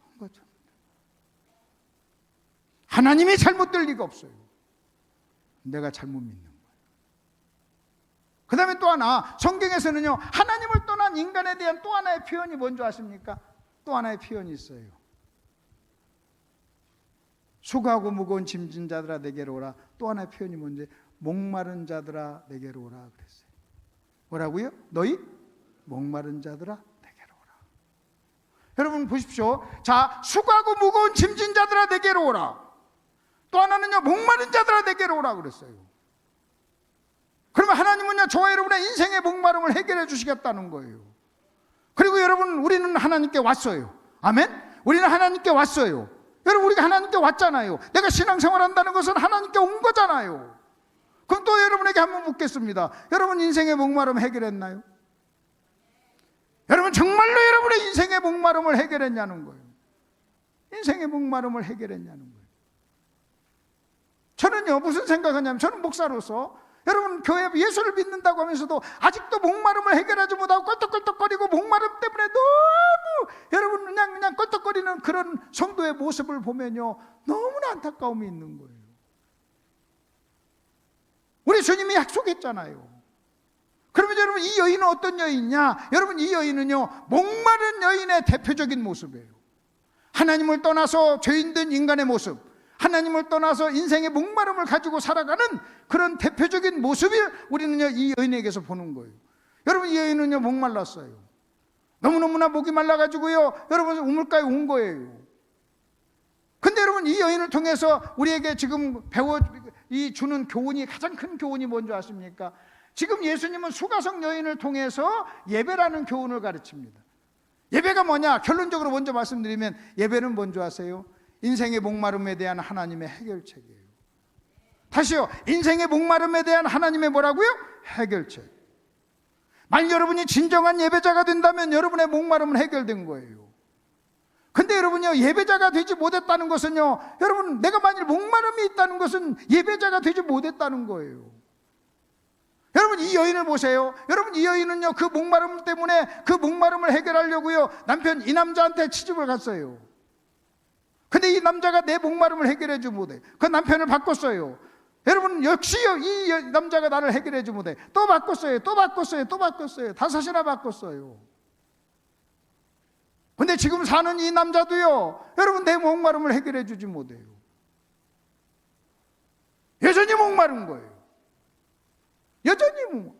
뭔가 잘못된 거예요. 하나님이 잘못될 리가 없어요. 내가 잘못 믿는 거예요. 그 다음에 또 하나, 성경에서는요, 하나님을 떠난 인간에 대한 또 하나의 표현이 뭔지 아십니까? 또 하나의 표현이 있어요. 수고하고 무거운 짐진 자들아 내게로 오라. 또 하나의 표현이 뭔지, 목마른 자들아 내게로 오라 그랬어요. 뭐라고요? 너희 목마른 자들아 내게로 오라. 여러분 보십시오. 자, 수고하고 무거운 짐진 자들아 내게로 오라. 또 하나는요, 목마른 자들아 내게로 오라 그랬어요. 그러면 하나님은요, 저와 여러분의 인생의 목마름을 해결해 주시겠다는 거예요. 그리고 여러분, 우리는 하나님께 왔어요. 아멘? 우리는 하나님께 왔어요. 여러분, 우리가 하나님께 왔잖아요. 내가 신앙생활 한다는 것은 하나님께 온 거잖아요. 그럼 또 여러분에게 한번 묻겠습니다. 여러분 인생의 목마름 해결했나요? 여러분 정말로 여러분의 인생의 목마름을 해결했냐는 거예요. 인생의 목마름을 해결했냐는 거예요. 저는요, 무슨 생각하냐면, 저는 목사로서 여러분 교회 예수를 믿는다고 하면서도 아직도 목마름을 해결하지 못하고 껄떡껄떡거리고 목마름 때문에 너무 여러분 그냥 껄떡거리는 그런 성도의 모습을 보면요, 너무나 안타까움이 있는 거예요. 우리 주님이 약속했잖아요. 그러면 여러분 이 여인은 어떤 여인이냐? 여러분 이 여인은요, 목마른 여인의 대표적인 모습이에요. 하나님을 떠나서 죄인된 인간의 모습, 하나님을 떠나서 인생의 목마름을 가지고 살아가는 그런 대표적인 모습을 우리는요, 이 여인에게서 보는 거예요. 여러분 이 여인은요, 목말랐어요. 너무너무나 목이 말라가지고요, 여러분 우물가에 온 거예요. 근데 여러분 이 여인을 통해서 우리에게 지금 주는 교훈이, 가장 큰 교훈이 뭔지 아십니까? 지금 예수님은 수가성 여인을 통해서 예배라는 교훈을 가르칩니다. 예배가 뭐냐? 결론적으로 먼저 말씀드리면 예배는 뭔지 아세요? 인생의 목마름에 대한 하나님의 해결책이에요. 다시요, 인생의 목마름에 대한 하나님의 뭐라고요? 해결책. 만약 여러분이 진정한 예배자가 된다면 여러분의 목마름은 해결된 거예요. 근데 여러분요, 예배자가 되지 못했다는 것은요, 여러분, 내가 만일 목마름이 있다는 것은 예배자가 되지 못했다는 거예요. 여러분, 이 여인을 보세요. 여러분, 이 여인은요, 그 목마름 때문에 그 목마름을 해결하려고요, 남편 이 남자한테 시집을 갔어요. 근데 이 남자가 내 목마름을 해결해 주지 못해. 그 남편을 바꿨어요. 여러분, 역시 이 남자가 나를 해결해 주지 못해. 또 바꿨어요. 또 바꿨어요. 또 바꿨어요. 5이나 바꿨어요. 근데 지금 사는 이 남자도요, 여러분, 내 목마름을 해결해 주지 못해요. 여전히 목마른 거예요. 여전히 목마른.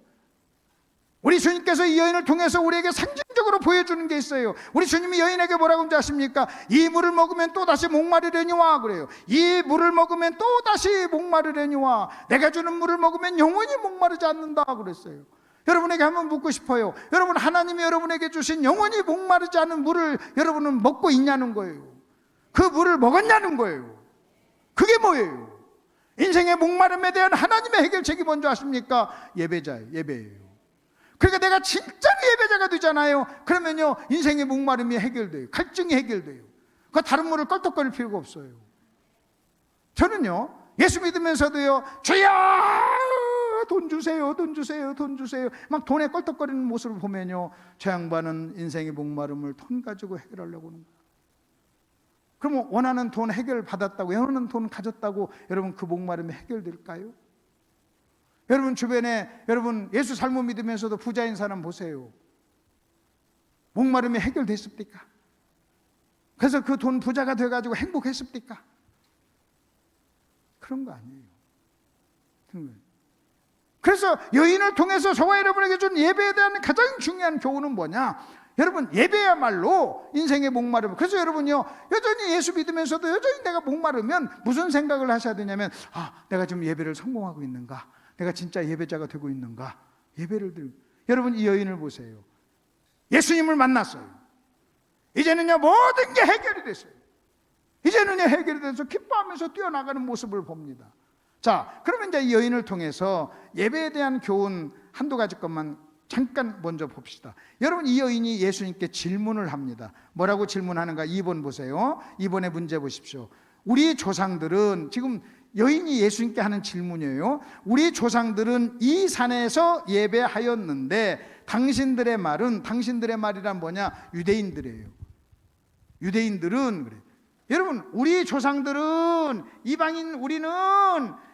우리 주님께서 이 여인을 통해서 우리에게 상징적으로 보여주는 게 있어요. 우리 주님이 여인에게 뭐라고 하는지 아십니까? 이 물을 먹으면 또다시 목마르려니와 그래요. 이 물을 먹으면 또다시 목마르려니와, 내가 주는 물을 먹으면 영원히 목마르지 않는다 그랬어요. 여러분에게 한번 묻고 싶어요. 여러분, 하나님이 여러분에게 주신 영원히 목마르지 않은 물을 여러분은 먹고 있냐는 거예요. 그 물을 먹었냐는 거예요. 그게 뭐예요? 인생의 목마름에 대한 하나님의 해결책이 뭔지 아십니까? 예배예요. 그러니까 내가 진짜로 예배자가 되잖아요. 그러면요, 인생의 목마름이 해결돼요. 갈증이 해결돼요. 그 다른 물을 껄떡거릴 필요가 없어요. 저는요, 예수 믿으면서도요, 주여 돈 주세요, 돈 주세요, 돈 주세요, 막 돈에 껄떡거리는 모습을 보면요, 저 양반은 인생의 목마름을 돈 가지고 해결하려고 하는 거예요. 그러면 원하는 돈 해결 받았다고, 원하는 돈 가졌다고 여러분 그 목마름이 해결될까요? 여러분 주변에, 여러분 예수 잘못 믿으면서도 부자인 사람 보세요. 목마름이 해결됐습니까? 그래서 그 돈 부자가 돼가지고 행복했습니까? 그런 거 아니에요. 그런 거예요. 그래서 여인을 통해서 저와 여러분에게 준 예배에 대한 가장 중요한 교훈은 뭐냐? 여러분, 예배야말로 인생의 목마름. 그래서 여러분요, 여전히 예수 믿으면서도 여전히 내가 목마르면 무슨 생각을 하셔야 되냐면, 내가 지금 예배를 성공하고 있는가? 내가 진짜 예배자가 되고 있는가? 예배를 드리고. 여러분, 이 여인을 보세요. 예수님을 만났어요. 이제는요, 모든 게 해결이 됐어요. 이제는요, 해결이 돼서 기뻐하면서 뛰어나가는 모습을 봅니다. 자, 그러면 이제 이 여인을 통해서 예배에 대한 교훈 한두 가지 것만 잠깐 먼저 봅시다. 여러분, 이 여인이 예수님께 질문을 합니다. 뭐라고 질문하는가? 2번 보세요. 2번의 문제 보십시오. 우리 조상들은, 지금 여인이 예수님께 하는 질문이에요. 우리 조상들은 이 산에서 예배하였는데 당신들의 말이란 뭐냐? 유대인들이에요. 유대인들은 그래요. 여러분, 우리 조상들은, 이방인 우리는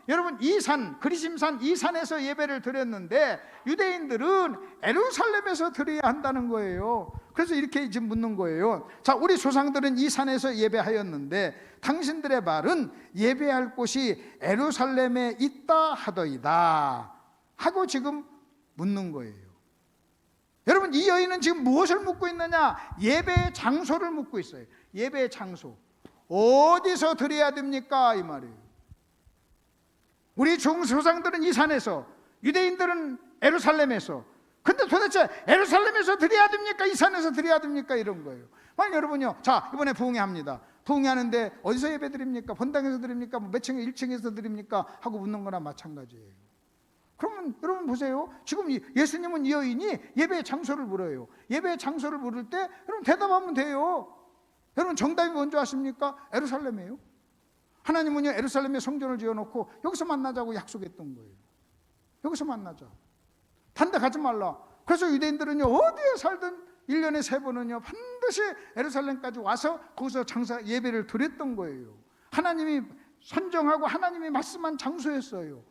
여러분 이 산, 그리심산 이 산에서 예배를 드렸는데 유대인들은 예루살렘에서 드려야 한다는 거예요. 그래서 이렇게 지금 묻는 거예요. 자, 우리 조상들은 이 산에서 예배하였는데 당신들의 말은 예배할 곳이 예루살렘에 있다 하더이다 하고 지금 묻는 거예요. 여러분, 이 여인은 지금 무엇을 묻고 있느냐? 예배의 장소를 묻고 있어요. 예배의 장소, 어디서 드려야 됩니까? 이 말이에요. 우리 조상들은 이 산에서, 유대인들은 예루살렘에서. 근데 도대체 예루살렘에서 드려야 됩니까? 이 산에서 드려야 됩니까? 이런 거예요. 만약 여러분요, 자, 이번에 부흥회 합니다. 부흥회 하는데 어디서 예배 드립니까? 본당에서 드립니까? 몇 층, 1층에서 드립니까? 하고 묻는 거나 마찬가지예요. 그러면 여러분 보세요. 지금 예수님은 이 여인이 예배의 장소를 물어요. 예배의 장소를 물을 때 여러분 대답하면 돼요. 여러분 정답이 뭔지 아십니까? 예루살렘이에요. 하나님은요, 예루살렘에 성전을 지어놓고 여기서 만나자고 약속했던 거예요. 여기서 만나자. 단 데 가지 말라. 그래서 유대인들은요, 어디에 살든 1년에 3번은요 반드시 예루살렘까지 와서 거기서 예배를 드렸던 거예요. 하나님이 선정하고 하나님이 말씀한 장소였어요.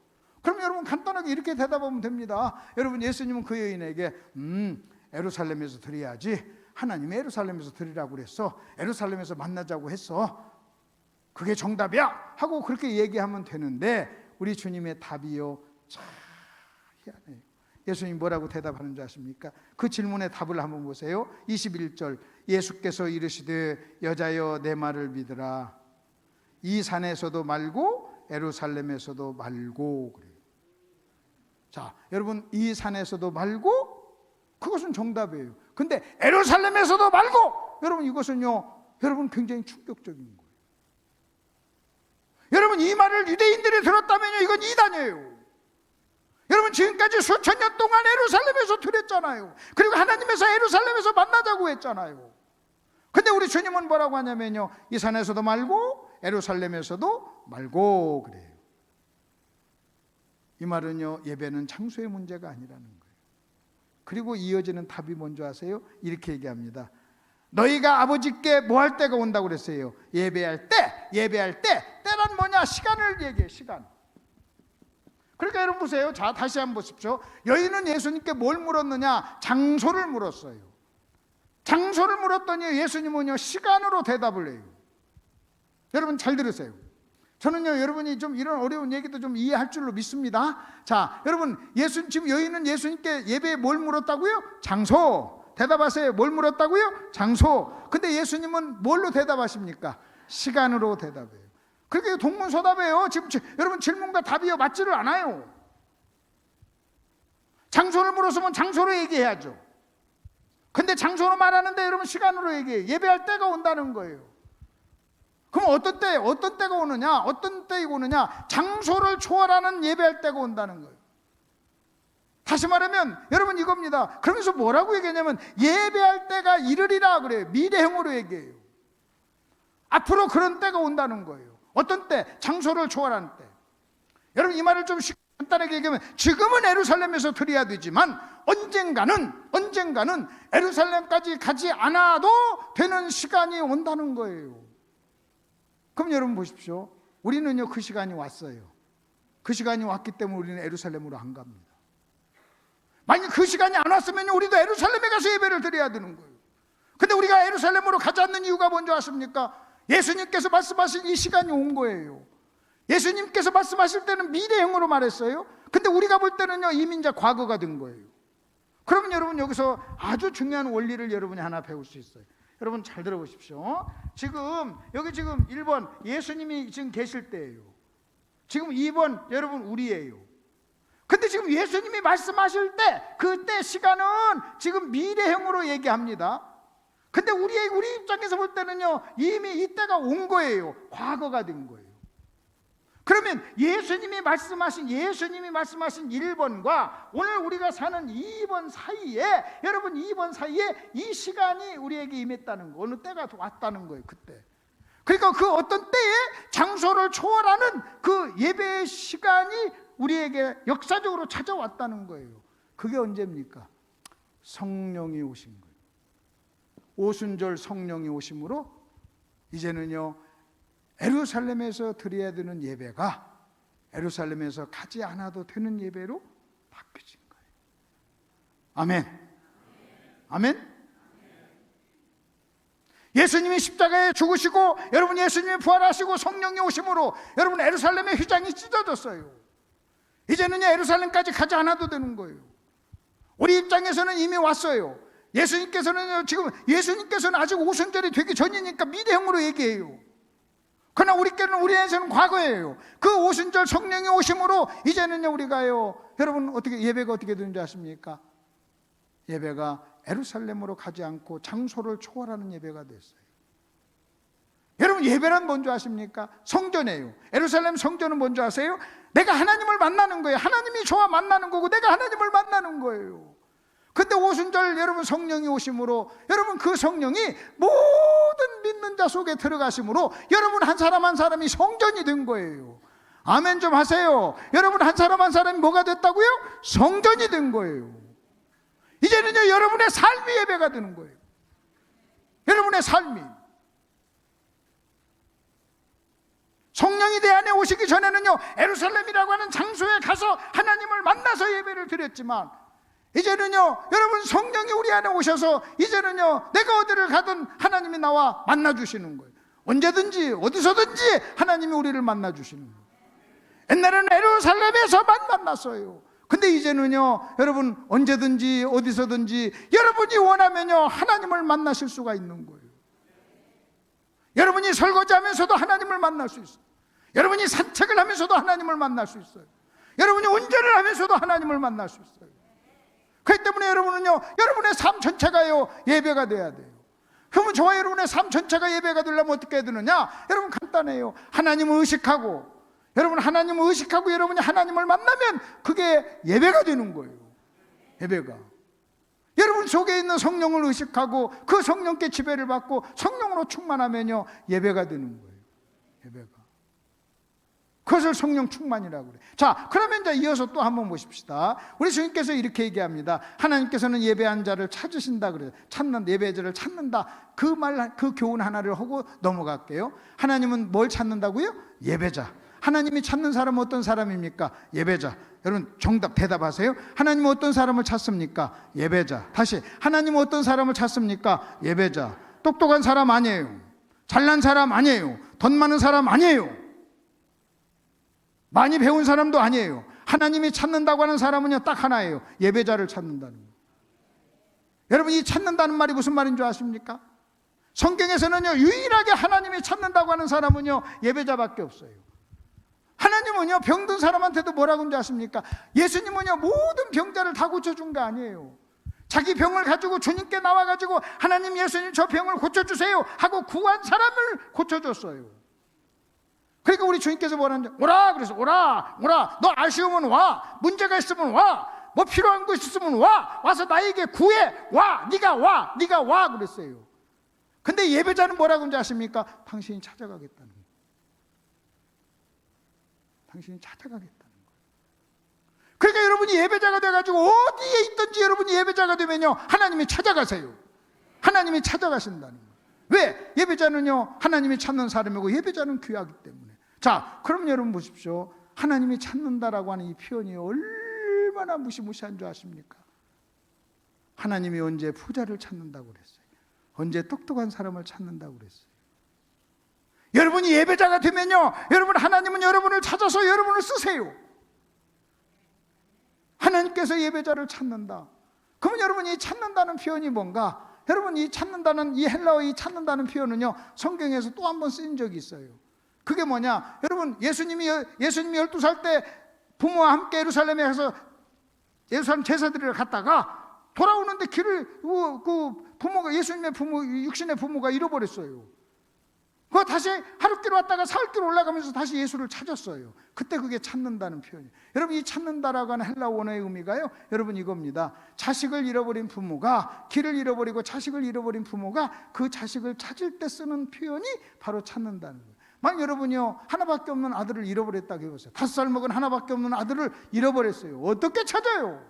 그럼 여러분 간단하게 이렇게 대답하면 됩니다. 여러분, 예수님은 그 여인에게 예루살렘에서 드려야지, 하나님이 예루살렘에서 드리라고 그랬어, 예루살렘에서 만나자고 했어, 그게 정답이야 하고 그렇게 얘기하면 되는데, 우리 주님의 답이요 참 희한해요. 예수님 뭐라고 대답하는지 아십니까? 그 질문의 답을 한번 보세요. 21절, 예수께서 이르시되 여자여 내 말을 믿으라. 이 산에서도 말고 예루살렘에서도 말고 그래요. 자, 여러분, 이 산에서도 말고, 그것은 정답이에요. 근데 예루살렘에서도 말고, 여러분 이것은요, 여러분 굉장히 충격적인 거예요. 여러분, 이 말을 유대인들이 들었다면요, 이건 이단이에요. 여러분 지금까지 수천 년 동안 예루살렘에서 드렸잖아요. 그리고 하나님에서 예루살렘에서 만나자고 했잖아요. 근데 우리 주님은 뭐라고 하냐면요, 이 산에서도 말고 예루살렘에서도 말고 그래요. 이 말은요, 예배는 장소의 문제가 아니라는 거예요. 그리고 이어지는 답이 뭔지 아세요? 이렇게 얘기합니다. 너희가 아버지께 뭐 할 때가 온다고 그랬어요? 예배할 때. 예배할 때. 때란 뭐냐? 시간을 얘기해. 시간. 그러니까 여러분 보세요. 자, 다시 한번 보십시오. 여인은 예수님께 뭘 물었느냐? 장소를 물었어요. 장소를 물었더니 예수님은요, 시간으로 대답을 해요. 여러분 잘 들으세요. 저는요, 여러분이 좀 이런 어려운 얘기도 좀 이해할 줄로 믿습니다. 자, 여러분, 지금 여인은 예수님께 예배에 뭘 물었다고요? 장소. 대답하세요. 뭘 물었다고요? 장소. 근데 예수님은 뭘로 대답하십니까? 시간으로 대답해요. 그렇게 동문서답이에요. 지금 여러분 질문과 답이요, 맞지를 않아요. 장소를 물었으면 장소로 얘기해야죠. 근데 장소로 말하는데 여러분 시간으로 얘기해요. 예배할 때가 온다는 거예요. 그럼 어떤 때가 오느냐? 어떤 때가 오느냐? 장소를 초월하는 예배할 때가 온다는 거예요. 다시 말하면 여러분 이겁니다. 그러면서 뭐라고 얘기하냐면 예배할 때가 이르리라 그래요. 미래형으로 얘기해요. 앞으로 그런 때가 온다는 거예요. 어떤 때? 장소를 초월하는 때. 여러분 이 말을 좀 간단하게 얘기하면 지금은 예루살렘에서 드려야 되지만 언젠가는 예루살렘까지 가지 않아도 되는 시간이 온다는 거예요. 그럼 여러분 보십시오. 우리는요, 그 시간이 왔어요. 그 시간이 왔기 때문에 우리는 예루살렘으로 안 갑니다. 만약 그 시간이 안 왔으면 우리도 예루살렘에 가서 예배를 드려야 되는 거예요. 근데 우리가 예루살렘으로 가지 않는 이유가 뭔지 아십니까? 예수님께서 말씀하신 이 시간이 온 거예요. 예수님께서 말씀하실 때는 미래형으로 말했어요. 근데 우리가 볼 때는요, 이미 이제 과거가 된 거예요. 그러면 여러분 여기서 아주 중요한 원리를 여러분이 하나 배울 수 있어요. 여러분 잘 들어보십시오. 여기 지금 1번 예수님이 지금 계실 때예요. 지금 2번 여러분 우리예요. 근데 지금 예수님이 말씀하실 때 그때 시간은 지금 미래형으로 얘기합니다. 근데 우리 입장에서 볼 때는요, 이미 이때가 온 거예요. 과거가 된 거예요. 그러면 예수님이 말씀하신 1번과 오늘 우리가 사는 2번 사이에, 여러분 2번 사이에 이 시간이 우리에게 임했다는 거, 어느 때가 왔다는 거예요. 그때. 그러니까 그 어떤 때에 장소를 초월하는 그 예배의 시간이 우리에게 역사적으로 찾아왔다는 거예요. 그게 언제입니까? 성령이 오신 거예요. 오순절 성령이 오심으로 이제는요, 예루살렘에서 드려야 되는 예배가 예루살렘에서 가지 않아도 되는 예배로 바뀌어진 거예요. 아멘. 아멘. 예수님이 십자가에 죽으시고 여러분 예수님이 부활하시고 성령이 오심으로 여러분 예루살렘의 휘장이 찢어졌어요. 이제는요, 예루살렘까지 가지 않아도 되는 거예요. 우리 입장에서는 이미 왔어요. 예수님께서는 아직 오순절이 되기 전이니까 미래형으로 얘기해요. 그러나 우리에게는 과거예요. 그 오순절 성령이 오심으로 이제는요, 우리가요, 여러분 예배가 어떻게 되는지 아십니까? 예배가 예루살렘으로 가지 않고 장소를 초월하는 예배가 됐어요. 여러분 예배란 뭔지 아십니까? 성전이에요. 예루살렘 성전은 뭔지 아세요? 내가 하나님을 만나는 거예요. 하나님이 저와 만나는 거고 내가 하나님을 만나는 거예요. 근데 오순절 여러분 성령이 오심으로 여러분 그 성령이 모든 믿는 자 속에 들어가심으로 여러분 한 사람 한 사람이 성전이 된 거예요. 아멘 좀 하세요. 여러분 한 사람 한 사람이 뭐가 됐다고요? 성전이 된 거예요. 이제는요, 여러분의 삶이 예배가 되는 거예요. 여러분의 삶이. 성령이 내 안에 오시기 전에는요, 예루살렘이라고 하는 장소에 가서 하나님을 만나서 예배를 드렸지만 이제는요, 여러분 성령이 우리 안에 오셔서 이제는요, 내가 어디를 가든 하나님이 나와 만나주시는 거예요. 언제든지 어디서든지 하나님이 우리를 만나주시는 거예요. 옛날에는 예루살렘에서만 만났어요. 근데 이제는요, 여러분 언제든지 어디서든지 여러분이 원하면요, 하나님을 만나실 수가 있는 거예요. 여러분이 설거지하면서도 하나님을 만날 수 있어요. 여러분이 산책을 하면서도 하나님을 만날 수 있어요. 여러분이 운전을 하면서도 하나님을 만날 수 있어요. 그렇기 때문에 여러분은요, 여러분의 삶 전체가요, 예배가 돼야 돼요. 그러면 저와 여러분의 삶 전체가 예배가 되려면 어떻게 해야 되느냐? 여러분 간단해요. 하나님을 의식하고 여러분 하나님을 의식하고 여러분이 하나님을 만나면 그게 예배가 되는 거예요. 예배가. 여러분 속에 있는 성령을 의식하고 그 성령께 지배를 받고 성령으로 충만하면요 예배가 되는 거예요. 예배가. 그것을 성령 충만이라고 그래요. 자, 그러면 이제 이어서 또 한번 보십시다. 우리 주님께서 이렇게 얘기합니다. 하나님께서는 예배한 자를 찾으신다 그래요. 찾는 예배자를 찾는다. 그 교훈 하나를 하고 넘어갈게요. 하나님은 뭘 찾는다고요? 예배자. 하나님이 찾는 사람은 어떤 사람입니까? 예배자. 여러분 정답 대답하세요. 하나님은 어떤 사람을 찾습니까? 예배자. 다시, 하나님은 어떤 사람을 찾습니까? 예배자. 똑똑한 사람 아니에요. 잘난 사람 아니에요. 돈 많은 사람 아니에요. 많이 배운 사람도 아니에요. 하나님이 찾는다고 하는 사람은요 딱 하나예요. 예배자를 찾는다는 거예요. 여러분 이 찾는다는 말이 무슨 말인 줄 아십니까? 성경에서는요 유일하게 하나님이 찾는다고 하는 사람은요 예배자밖에 없어요. 하나님은요 병든 사람한테도 뭐라고 하는지 아십니까? 예수님은요 모든 병자를 다 고쳐준 거 아니에요. 자기 병을 가지고 주님께 나와가지고 하나님, 예수님 저 병을 고쳐주세요 하고 구한 사람을 고쳐줬어요. 그러니까 우리 주님께서 뭐라는지, 오라 그래서 오라 너 아쉬우면 와, 문제가 있으면 와, 뭐 필요한 거 있으면 와, 와서 나에게 구해, 와, 네가 와 그랬어요. 근데 예배자는 뭐라고 하는지 아십니까? 당신이 찾아가겠다는 거예요. 당신이 찾아가겠다는 거예요. 그러니까 여러분이 예배자가 돼가지고 어디에 있든지 여러분이 예배자가 되면요 하나님이 찾아가세요. 하나님이 찾아가신다는 거예요. 왜? 예배자는요 하나님이 찾는 사람이고 예배자는 귀하기 때문에. 자, 그럼 여러분 보십시오. 하나님이 찾는다라고 하는 이 표현이 얼마나 무시무시한 줄 아십니까? 하나님이 언제 부자를 찾는다고 그랬어요? 언제 똑똑한 사람을 찾는다고 그랬어요? 여러분이 예배자가 되면요 여러분 하나님은 여러분을 찾아서 여러분을 쓰세요. 하나님께서 예배자를 찾는다. 그러면 여러분이 이 찾는다는 표현이 뭔가? 여러분 이 찾는다는, 이 헬라어 이 찾는다는 표현은요 성경에서 또 한 번 쓰인 적이 있어요. 그게 뭐냐? 여러분 예수님이 12살 때 부모와 함께 예루살렘에 가서 예루살렘 제사 드리러 갔다가 돌아오는데 길을 그 부모가, 예수님의 부모, 육신의 부모가 잃어버렸어요. 그 다시 하룻길 왔다가 사흘길 올라가면서 다시 예수를 찾았어요. 그때 그게 찾는다는 표현이에요. 여러분 이 찾는다라고 하는 헬라어 원어의 의미가요 여러분 이겁니다. 자식을 잃어버린 부모가, 길을 잃어버리고 자식을 잃어버린 부모가 그 자식을 찾을 때 쓰는 표현이 바로 찾는다는 거예요. 만약 여러분이요 하나밖에 없는 아들을 잃어버렸다고 해보세요. 5살 먹은 하나밖에 없는 아들을 잃어버렸어요. 어떻게 찾아요?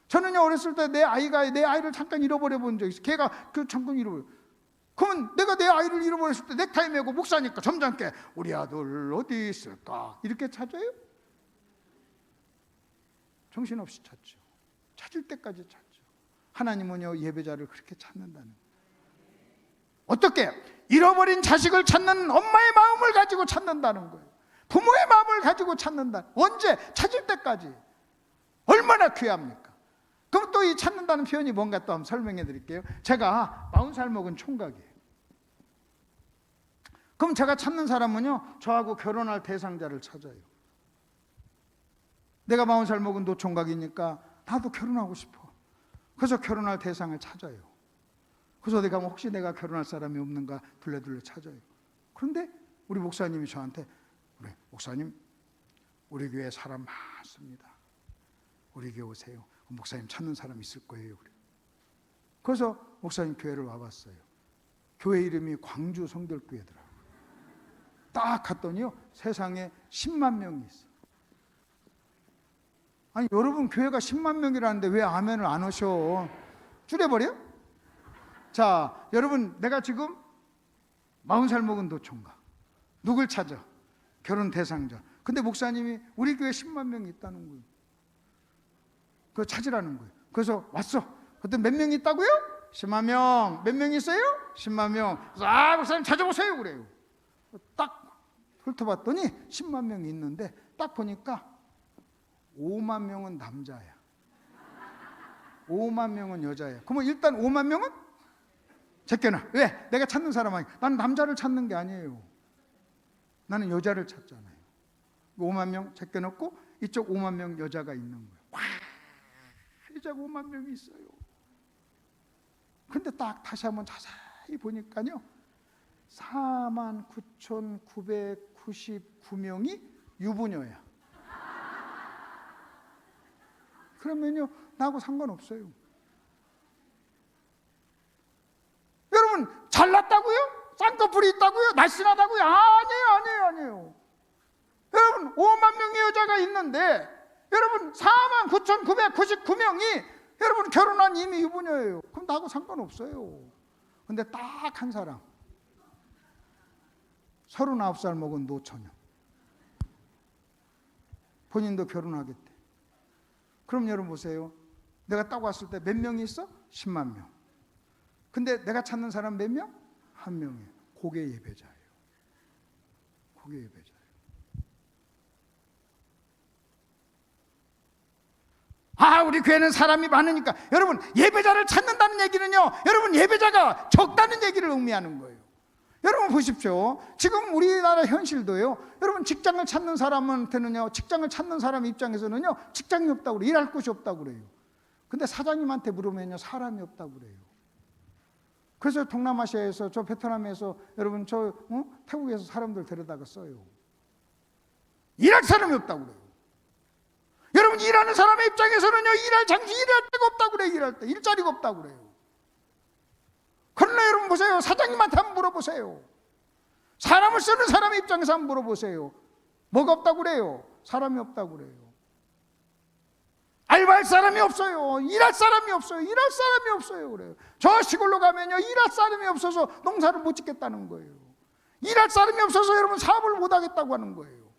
저는요 어렸을 때 내 아이를 잠깐 잃어버려 본 적이 있어요. 걔가 잠깐 잃어버려. 그러면 내가 내 아이를 잃어버렸을 때 넥타이 메고 목사니까 점잖게 우리 아들 어디 있을까 이렇게 찾아요? 정신없이 찾죠. 찾을 때까지 찾죠. 하나님은요 예배자를 그렇게 찾는다는 거예요. 어떻게? 잃어버린 자식을 찾는 엄마의 마음을 가지고 찾는다는 거예요. 부모의 마음을 가지고 찾는다. 언제? 찾을 때까지. 얼마나 귀합니까? 그럼 또 이 찾는다는 표현이 뭔가 또 한번 설명해 드릴게요. 제가 40살 먹은 총각이에요. 그럼 제가 찾는 사람은요 저하고 결혼할 대상자를 찾아요. 내가 40살 먹은 노총각이니까 나도 결혼하고 싶어. 그래서 결혼할 대상을 찾아요. 그래서 어디 가면 혹시 내가 결혼할 사람이 없는가 둘레둘레 찾아요. 그런데 우리 목사님이 저한테, 그래 목사님 우리 교회에 사람 많습니다. 우리 교회 오세요. 목사님 찾는 사람 있을 거예요. 그래. 그래서 목사님 교회를 와봤어요. 교회 이름이 광주 성결교회더라고요. 딱 갔더니요 세상에 10만 명이 있어요. 아니 여러분 교회가 10만 명이라는데 왜 아멘을 안 하셔? 줄여버려? 자 여러분 내가 지금 40살 먹은 노총각 누굴 찾아? 결혼 대상자. 근데 목사님이 우리 교회 10만 명이 있다는 거예요. 그거 찾으라는 거예요. 그래서 왔어. 그때 몇 명 있다고요? 10만 명. 몇 명 있어요? 10만 명. 그래서 목사님 찾아보세요 그래요. 딱 훑어봤더니 10만 명이 있는데 딱 보니까 5만 명은 남자야. 5만 명은 여자야. 그러면 일단 5만 명은 제껴놔. 왜? 내가 찾는 사람 아니야. 나는 남자를 찾는 게 아니에요. 나는 여자를 찾잖아요. 5만 명 제껴놓고 이쪽 5만 명 여자가 있는 거예요. 와, 여자가 5만 명이 있어요. 근데 딱 다시 한번 자세히 보니까요 49,999명이 유부녀야. 그러면요, 나하고 상관없어요. 여러분, 잘났다고요? 쌍꺼풀이 있다고요? 날씬하다고요? 아니에요. 여러분, 5만 명의 여자가 있는데 여러분 49,999명이 여러분 결혼한 이미 유부녀예요. 그럼 나하고 상관없어요. 근데 딱 한 사람, 39살 먹은 노처녀, 본인도 결혼하겠대. 그럼 여러분 보세요. 내가 딱 왔을 때 몇 명이 있어? 10만 명. 근데 내가 찾는 사람 몇 명? 한 명이에요. 그게 예배자예요. 그게 예배자예요. 우리 교회는 사람이 많으니까. 여러분, 예배자를 찾는다는 얘기는요, 여러분 예배자가 적다는 얘기를 의미하는 거예요. 여러분 보십시오. 지금 우리나라 현실도요, 여러분 직장을 찾는 사람한테는요, 직장을 찾는 사람 입장에서는요, 직장이 없다고 그래요. 일할 곳이 없다고 그래요. 근데 사장님한테 물으면요, 사람이 없다고 그래요. 그래서 동남아시아에서, 저 베트남에서, 여러분 태국에서 사람들 데려다가 써요. 일할 사람이 없다고 그래요. 여러분, 일하는 사람의 입장에서는요, 일할 데가 없다고 그래요. 일할 때 일자리가 없다고 그래요. 그러나 여러분 보세요. 사장님한테 한번 물어보세요. 사람을 쓰는 사람의 입장에서 한번 물어보세요. 뭐가 없다고 그래요? 사람이 없다고 그래요. 알바할 사람이 없어요. 일할 사람이 없어요. 그래요. 저 시골로 가면요, 일할 사람이 없어서 농사를 못 짓겠다는 거예요. 일할 사람이 없어서 여러분 사업을 못 하겠다고 하는 거예요.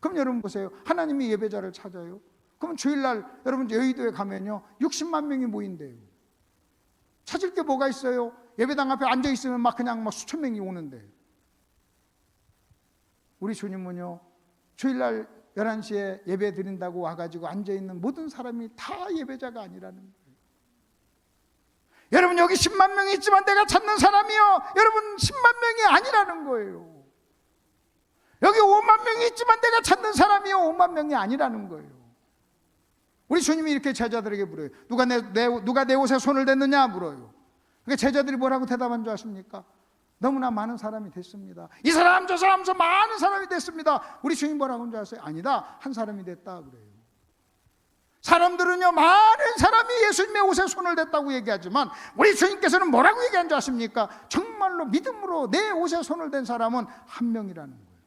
그럼 여러분 보세요. 하나님이 예배자를 찾아요. 그럼 주일날 여러분 여의도에 가면요, 60만 명이 모인대요. 찾을 게 뭐가 있어요? 예배당 앞에 앉아 있으면 그냥 수천 명이 오는데, 우리 주님은요, 주일날 11시에 예배 드린다고 와가지고 앉아있는 모든 사람이 다 예배자가 아니라는 거예요. 여러분, 여기 10만 명이 있지만 내가 찾는 사람이요, 여러분 10만 명이 아니라는 거예요. 여기 5만 명이 있지만 내가 찾는 사람이요, 5만 명이 아니라는 거예요. 우리 주님이 이렇게 제자들에게 물어요. 누가 내 옷에 손을 댔느냐 물어요. 그러니까 제자들이 뭐라고 대답한 줄 아십니까? 너무나 많은 사람이 됐습니다. 이 사람 저 사람 저 많은 사람이 됐습니다. 우리 주님 뭐라고 한 줄 아세요? 아니다, 한 사람이 됐다 그래요. 사람들은요, 많은 사람이 예수님의 옷에 손을 댔다고 얘기하지만 우리 주님께서는 뭐라고 얘기한 줄 아십니까? 정말로 믿음으로 내 옷에 손을 댄 사람은 한 명이라는 거예요.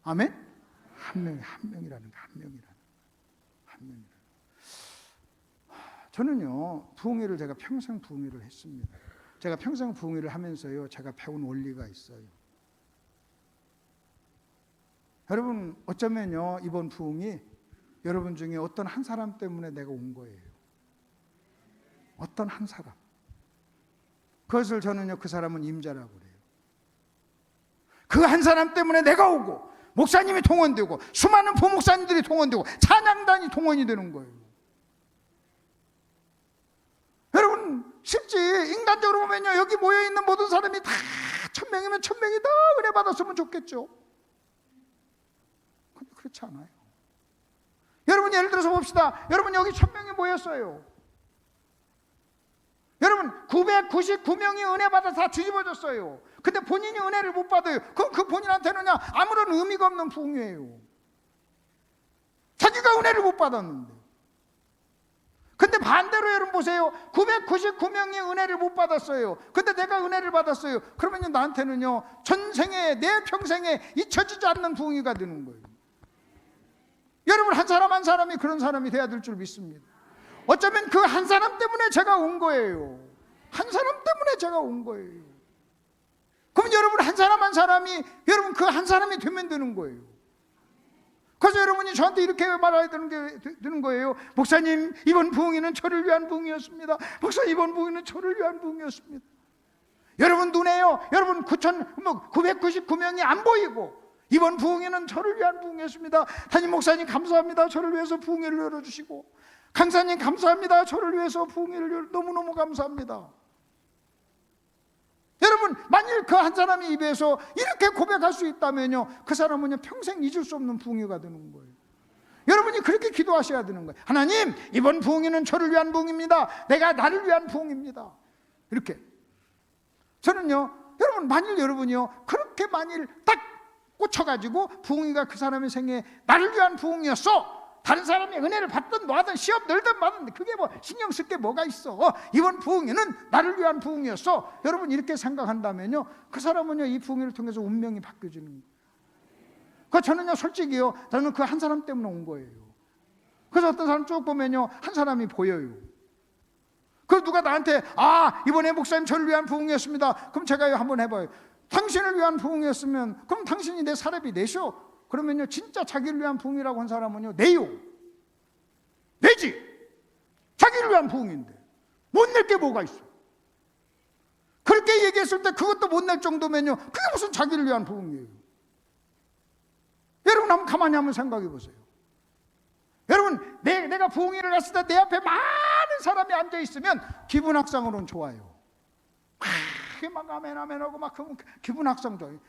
아멘? 한 명이라는 거예요. 저는요, 부흥회를 제가 평생 부흥회를 했습니다. 제가 평생 부흥회를 하면서요, 제가 배운 원리가 있어요. 여러분, 어쩌면요, 이번 부흥이 여러분 중에 어떤 한 사람 때문에 내가 온 거예요. 어떤 한 사람. 그것을 저는요, 그 사람은 임자라고 그래요. 그 한 사람 때문에 내가 오고, 목사님이 동원되고, 수많은 부목사님들이 동원되고, 찬양단이 동원이 되는 거예요. 여러분, 쉽지. 인간적으로 보면요, 여기 모여있는 모든 사람이 다 1000명이면 1000명이 다 은혜 받았으면 좋겠죠. 근데 그렇지 않아요. 여러분, 예를 들어서 봅시다. 여러분, 여기 1000명이 모였어요. 여러분, 999명이 은혜 받아서 다 뒤집어졌어요. 근데 본인이 은혜를 못 받아요. 그럼 그 본인한테는요, 아무런 의미가 없는 부흥이에요. 자기가 은혜를 못 받았는데. 근데 반대로 여러분 보세요. 999명이 은혜를 못 받았어요. 근데 내가 은혜를 받았어요. 그러면 나한테는요, 전생에, 내 평생에 잊혀지지 않는 부흥이가 되는 거예요. 여러분, 한 사람 한 사람이 그런 사람이 돼야 될 줄 믿습니다. 어쩌면 그 한 사람 때문에 제가 온 거예요. 한 사람 때문에 제가 온 거예요. 그럼 여러분, 한 사람 한 사람이, 여러분 그 한 사람이 되면 되는 거예요. 그래서 여러분이 저한테 이렇게 말해야 되는 거예요. 목사님, 이번 부흥회는 저를 위한 부흥이었습니다. 목사님, 이번 부흥회는 저를 위한 부흥이었습니다. 여러분 눈에요, 여러분 999명이 안 보이고, 이번 부흥회는 저를 위한 부흥이었습니다. 담임 목사님 감사합니다. 저를 위해서 부흥회를 열어주시고, 강사님 감사합니다. 저를 위해서 부흥회를 너무너무 감사합니다. 여러분, 만일 그 한 사람의 입에서 이렇게 고백할 수 있다면요, 그 사람은요, 평생 잊을 수 없는 부흥회가 되는 거예요. 여러분이 그렇게 기도하셔야 되는 거예요. 하나님, 이번 부흥회는 저를 위한 부흥입니다. 내가 나를 위한 부흥입니다. 이렇게. 저는요, 여러분, 만일 여러분이요, 그렇게 만일 딱 꽂혀가지고 부흥이가 그 사람의 생애에 나를 위한 부흥이었어. 다른 사람이 은혜를 받든 뭐하든 시험 늘든 말든 그게 뭐 신경 쓸 게 뭐가 있어. 이번 부흥회는 나를 위한 부흥이었어. 여러분 이렇게 생각한다면요, 그 사람은요 이 부흥회를 통해서 운명이 바뀌어지는 거예요. 그 저는요 솔직히요, 저는 그 한 사람 때문에 온 거예요. 그래서 어떤 사람 쭉 보면요 한 사람이 보여요. 그 누가 나한테 이번에 목사님 저를 위한 부흥이었습니다. 그럼 제가 한번 해봐요. 당신을 위한 부흥이었으면 그럼 당신이 내 사례비 내쇼. 그러면요 진짜 자기를 위한 부흥이라고 한 사람은요 내요. 내지. 자기를 위한 부흥인데 못 낼 게 뭐가 있어. 그렇게 얘기했을 때 그것도 못 낼 정도면요 그게 무슨 자기를 위한 부흥이에요. 여러분 한번 가만히 한번 생각해 보세요. 여러분 내가 부흥회를 했을 때 내 앞에 많은 사람이 앉아있으면 기분 학상으로는 좋아요. 막 아멘 하고 막 기분 학상 좋아요.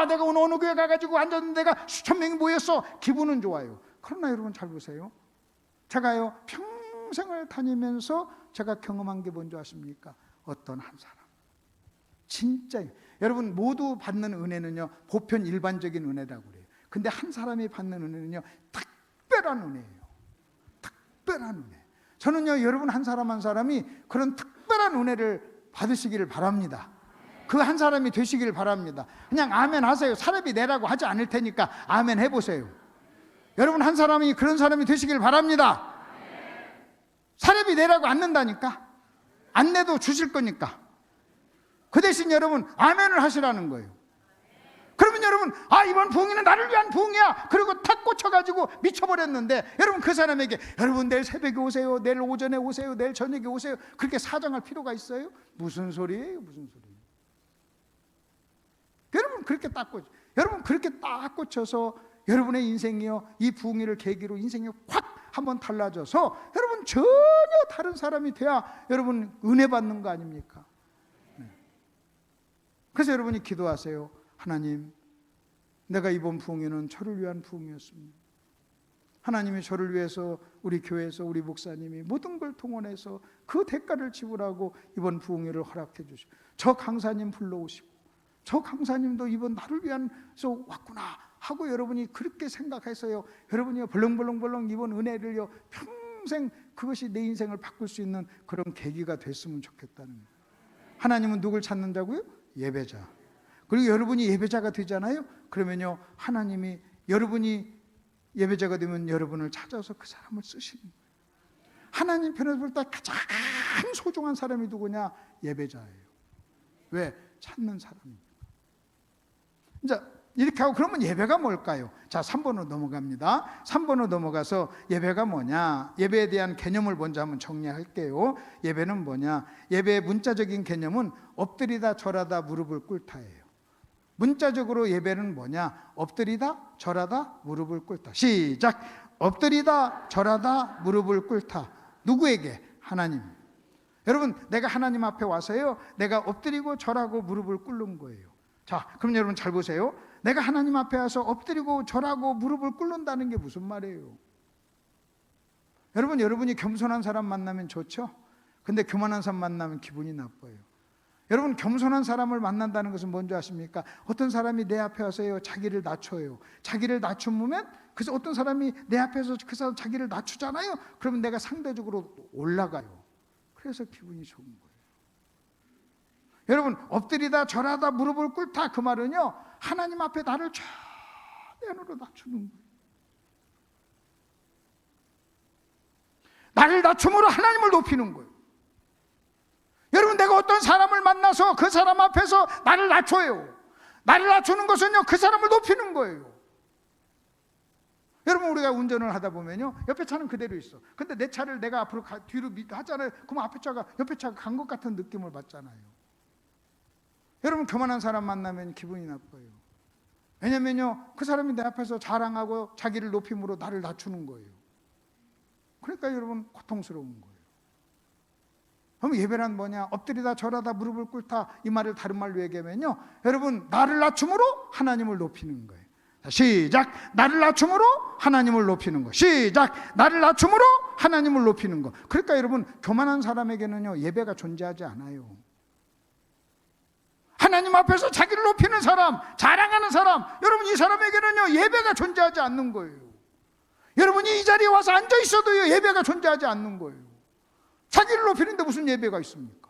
내가 오늘 어느 교회 가가지고 앉았는데 내가 수천 명이 모였어. 기분은 좋아요. 그러나 여러분 잘 보세요. 제가요 평생을 다니면서 제가 경험한 게 뭔지 아십니까? 어떤 한 사람 진짜 여러분 모두 받는 은혜는요 보편 일반적인 은혜라고 그래요. 근데 한 사람이 받는 은혜는요 특별한 은혜예요. 특별한 은혜. 저는요 여러분 한 사람 한 사람이 그런 특별한 은혜를 받으시기를 바랍니다. 그 한 사람이 되시기를 바랍니다. 그냥 아멘 하세요. 사례비 내라고 하지 않을 테니까 아멘 해보세요. 여러분 한 사람이 그런 사람이 되시기를 바랍니다. 사례비 내라고 않는다니까. 안 내도 주실 거니까. 그 대신 여러분 아멘을 하시라는 거예요. 그러면 여러분 이번 부흥회는 나를 위한 부흥이야. 그리고 탁 꽂혀가지고 미쳐버렸는데 여러분 그 사람에게 여러분 내일 새벽에 오세요, 내일 오전에 오세요, 내일 저녁에 오세요 그렇게 사정할 필요가 있어요? 무슨 소리예요? 무슨 소리예요? 여러분 그렇게 딱 꽂혀서 여러분의 인생이요 이 부흥회를 계기로 인생이 확 한번 달라져서 여러분 전혀 다른 사람이 돼야 여러분 은혜 받는 거 아닙니까? 그래서 여러분이 기도하세요. 하나님, 내가 이번 부흥회는 저를 위한 부흥이었습니다. 하나님이 저를 위해서 우리 교회에서 우리 목사님이 모든 걸 동원해서 그 대가를 지불하고 이번 부흥회를 허락해 주시고 저 강사님 불러오시고 저 강사님도 이번 나를 위해서 왔구나 하고 여러분이 그렇게 생각해서요 여러분이 벌렁벌렁 이번 은혜를요 평생 그것이 내 인생을 바꿀 수 있는 그런 계기가 됐으면 좋겠다는 거예요. 하나님은 누굴 찾는다고요? 예배자. 그리고 여러분이 예배자가 되잖아요. 그러면요 하나님이 여러분이 예배자가 되면 여러분을 찾아서 그 사람을 쓰시는 거예요. 하나님 편에서 볼 때 가장 소중한 사람이 누구냐? 예배자예요. 왜? 찾는 사람입니다. 이제 이렇게 하고 그러면 예배가 뭘까요? 자 3번으로 넘어갑니다. 3번으로 넘어가서 예배가 뭐냐? 예배에 대한 개념을 먼저 한번 정리할게요. 예배는 뭐냐? 예배의 문자적인 개념은 엎드리다 절하다 무릎을 꿇다예요. 문자적으로 예배는 뭐냐? 엎드리다 절하다 무릎을 꿇다. 시작. 엎드리다 절하다 무릎을 꿇다. 누구에게? 하나님. 여러분 내가 하나님 앞에 와서요 내가 엎드리고 절하고 무릎을 꿇는 거예요. 자 그럼 여러분 잘 보세요. 내가 하나님 앞에 와서 엎드리고 절하고 무릎을 꿇는다는 게 무슨 말이에요? 여러분이 겸손한 사람 만나면 좋죠? 근데 교만한 사람 만나면 기분이 나빠요. 여러분 겸손한 사람을 만난다는 것은 뭔지 아십니까? 어떤 사람이 내 앞에 와서요 자기를 낮춰요. 자기를 낮추면 그래서 어떤 사람이 내 앞에서 그 사람 자기를 낮추잖아요. 그러면 내가 상대적으로 올라가요. 그래서 기분이 좋은 거예요. 여러분 엎드리다 절하다 무릎을 꿇다 그 말은요 하나님 앞에 나를 최대한으로 낮추는 거예요. 나를 낮춤으로 하나님을 높이는 거예요. 여러분 내가 어떤 사람을 만나서 그 사람 앞에서 나를 낮춰요. 나를 낮추는 것은요 그 사람을 높이는 거예요. 여러분 우리가 운전을 하다 보면요 옆에 차는 그대로 있어. 근데 내 차를 내가 앞으로 뒤로 하잖아요. 그러면 옆에 차가 간 것 같은 느낌을 받잖아요. 여러분 교만한 사람 만나면 기분이 나빠요. 왜냐면요 그 사람이 내 앞에서 자랑하고 자기를 높임으로 나를 낮추는 거예요. 그러니까 여러분 고통스러운 거예요. 그럼 예배란 뭐냐? 엎드리다 절하다 무릎을 꿇다 이 말을 다른 말로 얘기하면요 여러분 나를 낮춤으로 하나님을 높이는 거예요. 시작. 나를 낮춤으로 하나님을 높이는 거. 시작. 나를 낮춤으로 하나님을 높이는 거. 그러니까 여러분 교만한 사람에게는요 예배가 존재하지 않아요. 하나님 앞에서 자기를 높이는 사람, 자랑하는 사람, 여러분 이 사람에게는요 예배가 존재하지 않는 거예요. 여러분이 이 자리에 와서 앉아 있어도요 예배가 존재하지 않는 거예요. 자기를 높이는데 무슨 예배가 있습니까?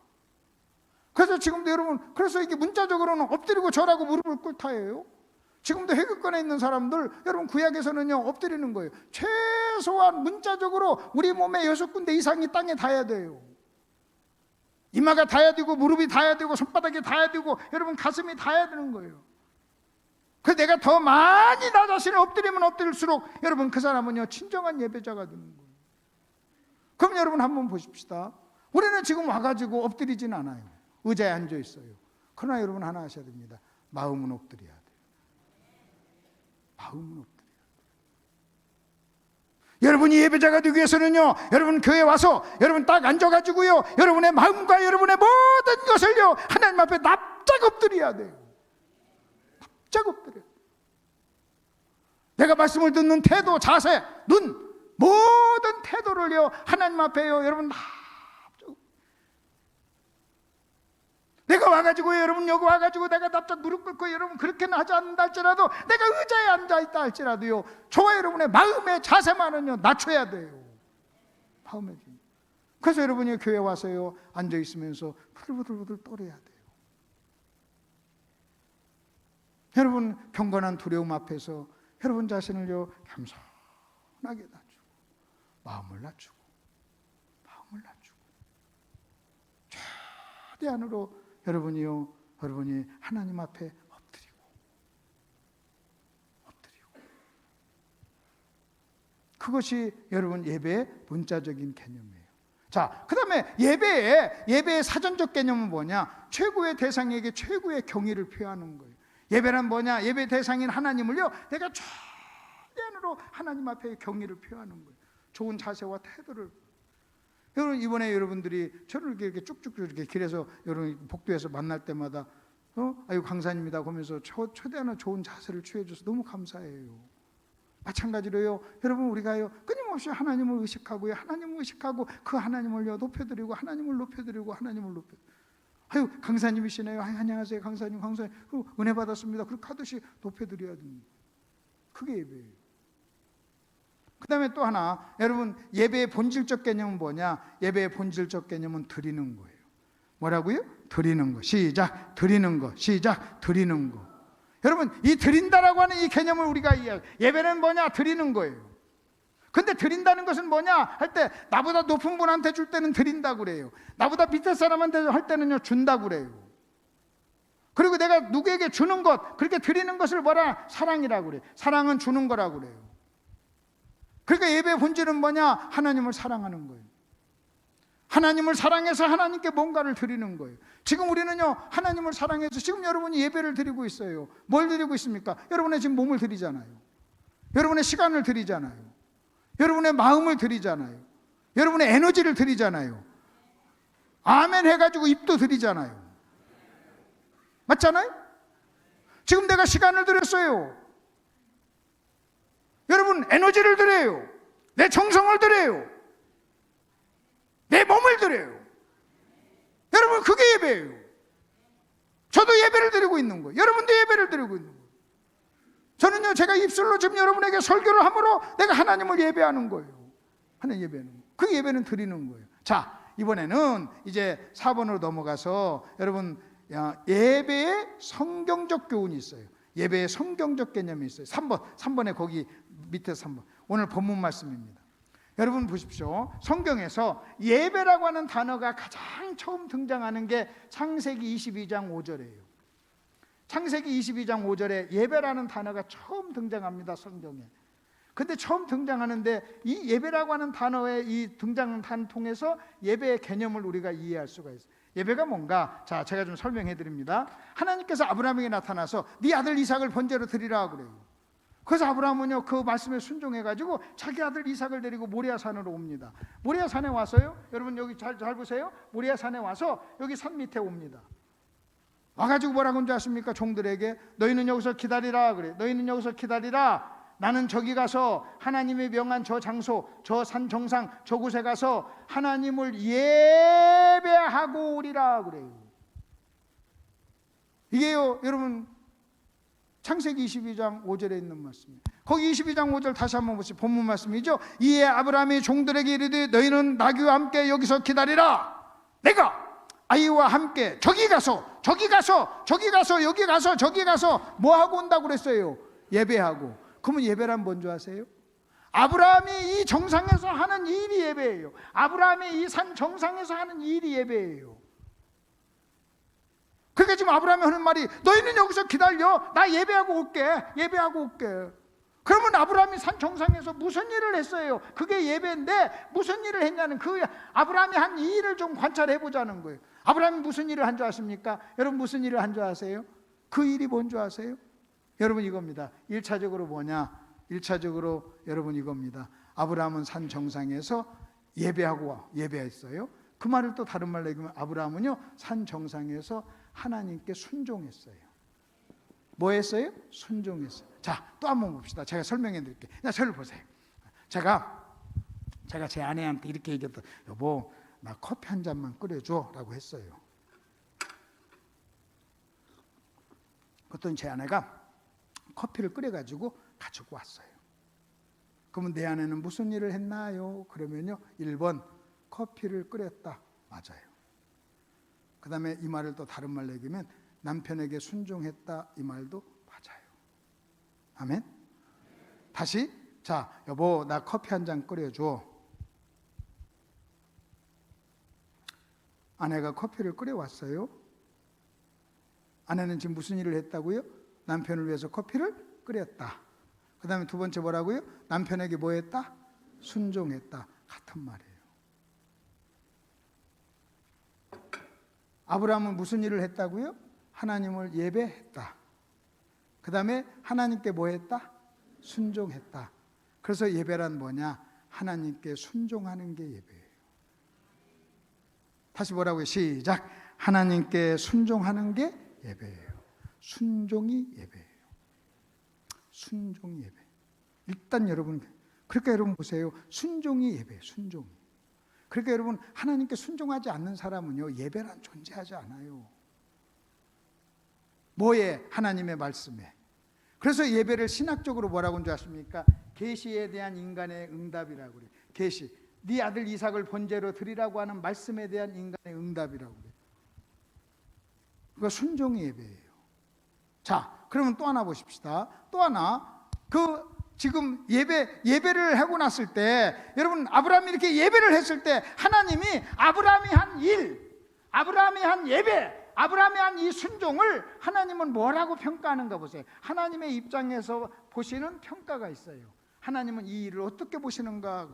그래서 지금도 여러분, 그래서 이게 문자적으로는 엎드리고 절하고 무릎을 꿇다예요. 지금도 해극권에 있는 사람들, 여러분 구약에서는요 엎드리는 거예요. 최소한 문자적으로 우리 몸에 6군데 이상이 땅에 닿아야 돼요. 이마가 닿아야 되고, 무릎이 닿아야 되고, 손바닥이 닿아야 되고, 여러분 가슴이 닿아야 되는 거예요. 그래서 내가 더 많이 나 자신을 엎드리면 엎드릴수록 여러분 그 사람은요 진정한 예배자가 되는 거예요. 그럼 여러분 한번 보십시다. 우리는 지금 와가지고 엎드리진 않아요. 의자에 앉아 있어요. 그러나 여러분 하나 하셔야 됩니다. 마음은 엎드려야 돼요. 마음은 엎드려야 돼요. 여러분이 예배자가 되기 위해서는요, 여러분 교회 와서 여러분 딱 앉아가지고요, 여러분의 마음과 여러분의 모든 것을요 하나님 앞에 납작 엎드려야 돼요. 납작 엎드려야 돼요. 내가 말씀을 듣는 태도, 자세, 눈, 모든 태도를요 하나님 앞에요 여러분 납작. 내가 와가지고 여러분 여기 와가지고 내가 납작 무릎 꿇고 여러분 그렇게는 하지 않는다 할지라도, 내가 의자에 앉아있다 할지라도요 저와 여러분의 마음의 자세만은요 낮춰야 돼요. 마음의. 그래서 여러분이 교회 와서요 앉아있으면서 부들부들 떨어야 돼요. 여러분 경건한 두려움 앞에서 여러분 자신을요 겸손하게 낮추고, 마음을 낮추고, 마음을 낮추고, 최대한으로 여러분이 하나님 앞에 엎드리고 그것이 여러분 예배의 문자적인 개념이에요. 자, 그 다음에 예배의 사전적 개념은 뭐냐? 최고의 대상에게 최고의 경의를 표하는 거예요. 예배란 뭐냐? 예배 대상인 하나님을요 내가 최대한으로 하나님 앞에 경의를 표하는 거예요. 좋은 자세와 태도를. 여러분 이번에 여러분들이 저를 이렇게 쭉쭉 이렇게 길에서 여러분 복도에서 만날 때마다 아유 강사님이다 하면서 최대한 좋은 자세를 취해줘서 너무 감사해요. 마찬가지로요 여러분 우리가요 끊임없이 하나님을 의식하고요, 하나님을 의식하고 그 하나님을요 높여드리고, 하나님을 높여드리고, 하나님을 높여. 아유 강사님이시네요. 아유, 안녕하세요 강사님 은혜 받았습니다. 그렇게 하듯이 높여드려야 됩니다. 그게 예배예요. 그 다음에 또 하나, 여러분 예배의 본질적 개념은 뭐냐? 예배의 본질적 개념은 드리는 거예요. 뭐라고요? 드리는 거. 시작. 드리는 거. 시작. 드리는 거. 여러분 이 드린다라고 하는 이 개념을 우리가 이해해요. 예배는 뭐냐? 드리는 거예요. 근데 드린다는 것은 뭐냐 할 때, 나보다 높은 분한테 줄 때는 드린다고 그래요. 나보다 밑에 사람한테 할 때는요 준다고 그래요. 그리고 내가 누구에게 주는 것, 그렇게 드리는 것을 뭐라? 사랑이라고 그래요. 사랑은 주는 거라고 그래요. 그러니까 예배의 본질은 뭐냐? 하나님을 사랑하는 거예요. 하나님을 사랑해서 하나님께 뭔가를 드리는 거예요. 지금 우리는요 하나님을 사랑해서 지금 여러분이 예배를 드리고 있어요. 뭘 드리고 있습니까? 여러분의 지금 몸을 드리잖아요. 여러분의 시간을 드리잖아요. 여러분의 마음을 드리잖아요. 여러분의 에너지를 드리잖아요. 아멘 해가지고 입도 드리잖아요. 맞잖아요? 지금 내가 시간을 드렸어요. 여러분 에너지를 드려요. 내 정성을 드려요. 내 몸을 드려요. 여러분 그게 예배예요. 저도 예배를 드리고 있는 거예요. 여러분도 예배를 드리고 있는 거예요. 저는요 제가 입술로 지금 여러분에게 설교를 함으로 내가 하나님을 예배하는 거예요. 하나님 예배는 그 예배는 드리는 거예요. 자, 이번에는 이제 4번으로 넘어가서 여러분 예배의 성경적 교훈이 있어요. 예배의 성경적 개념이 있어요. 3번에 거기 밑에 3번. 오늘 본문 말씀입니다. 여러분 보십시오. 성경에서 예배라고 하는 단어가 가장 처음 등장하는 게 창세기 22장 5절이에요. 창세기 22장 5절에 예배라는 단어가 처음 등장합니다. 성경에. 근데 처음 등장하는데 이 예배라고 하는 단어의 이 등장하는 단어 통해서 예배의 개념을 우리가 이해할 수가 있어요. 예배가 뭔가? 자, 제가 좀 설명해 드립니다. 하나님께서 아브라함에게 나타나서 네 아들 이삭을 번제로 드리라 그래요. 그래서 아브라함은요 그 말씀에 순종해 가지고 자기 아들 이삭을 데리고 모리아산으로 옵니다. 모리아산에 와서요, 여러분 여기 잘 보세요. 모리아산에 와서 여기 산 밑에 옵니다. 와가지고 뭐라고 하는지 아십니까? 종들에게 너희는 여기서 기다리라 그래. 너희는 여기서 기다리라. 나는 저기 가서 하나님이 명한 저 장소, 저 산 정상 저곳에 가서 하나님을 예배하고 오리라 그래요. 이게요, 여러분, 창세기 22장 5절에 있는 말씀이에요. 거기 22장 5절 다시 한번 보세요. 본문 말씀이죠. 이에 아브라함이 종들에게 이르되 너희는 나귀와 함께 여기서 기다리라. 내가 아이와 함께 저기 가서 뭐 하고 온다고 그랬어요? 예배하고. 그러면 예배란 뭔지 아세요? 아브라함이 이 정상에서 하는 일이 예배예요. 아브라함이 이 산 정상에서 하는 일이 예배예요. 그러니까 지금 아브라함이 하는 말이 너희는 여기서 기다려. 나 예배하고 올게. 그러면 아브라함이 산 정상에서 무슨 일을 했어요? 그게 예배인데 무슨 일을 했냐는 그 아브라함이 한 이 일을 좀 관찰해 보자는 거예요. 아브라함이 무슨 일을 한 줄 아십니까? 여러분 무슨 일을 한 줄 아세요? 그 일이 뭔 줄 아세요? 여러분 이겁니다. 1차적으로 뭐냐? 1차적으로 여러분 이겁니다. 아브라함은 산 정상에서 예배했어요. 그 말을 또 다른 말로 얘기하면 아브라함은요 산 정상에서 하나님께 순종했어요. 뭐 했어요? 순종했어요. 자, 또 한번 봅시다. 제가 설명해 드릴게요. 자, 저를 보세요. 제가 제 아내한테 이렇게 얘기했다. 여보, 나 커피 한 잔만 끓여줘 라고 했어요. 그랬더니 제 아내가 커피를 끓여가지고 가지고 왔어요. 그러면 내 아내는 무슨 일을 했나요? 그러면요 1번 커피를 끓였다. 맞아요. 그 다음에 이 말을 또 다른 말로 얘기하면 남편에게 순종했다. 이 말도 맞아요. 아멘. 다시, 자, 여보 나 커피 한 잔 끓여줘. 아내가 커피를 끓여왔어요. 아내는 지금 무슨 일을 했다고요? 남편을 위해서 커피를 끓였다. 그 다음에 두 번째 뭐라고요? 남편에게 뭐 했다? 순종했다. 같은 말이에요. 아브라함은 무슨 일을 했다고요? 하나님을 예배했다. 그 다음에 하나님께 뭐 했다? 순종했다. 그래서 예배란 뭐냐? 하나님께 순종하는 게 예배예요. 다시 뭐라고요? 시작. 하나님께 순종하는 게 예배예요. 순종이 예배예요. 순종이 예배. 일단 여러분, 그러니까 여러분 보세요. 순종이 예배예요. 순종이. 그러니까 여러분 하나님께 순종하지 않는 사람은요 예배란 존재하지 않아요. 뭐에? 하나님의 말씀에. 그래서 예배를 신학적으로 뭐라고 하는 줄 아십니까? 계시에 대한 인간의 응답이라고 그래요. 계시. 네 아들 이삭을 번제로 드리라고 하는 말씀에 대한 인간의 응답이라고 그래요. 그거 순종의 예배예요. 자, 그러면 또 하나 보십시다. 또 하나, 지금 예배를 하고 났을 때, 여러분 아브라함이 이렇게 예배를 했을 때 하나님이 아브라함이 한 일, 아브라함이 한 예배, 아브라함이 한 이 순종을 하나님은 뭐라고 평가하는가 보세요. 하나님의 입장에서 보시는 평가가 있어요. 하나님은 이 일을 어떻게 보시는가,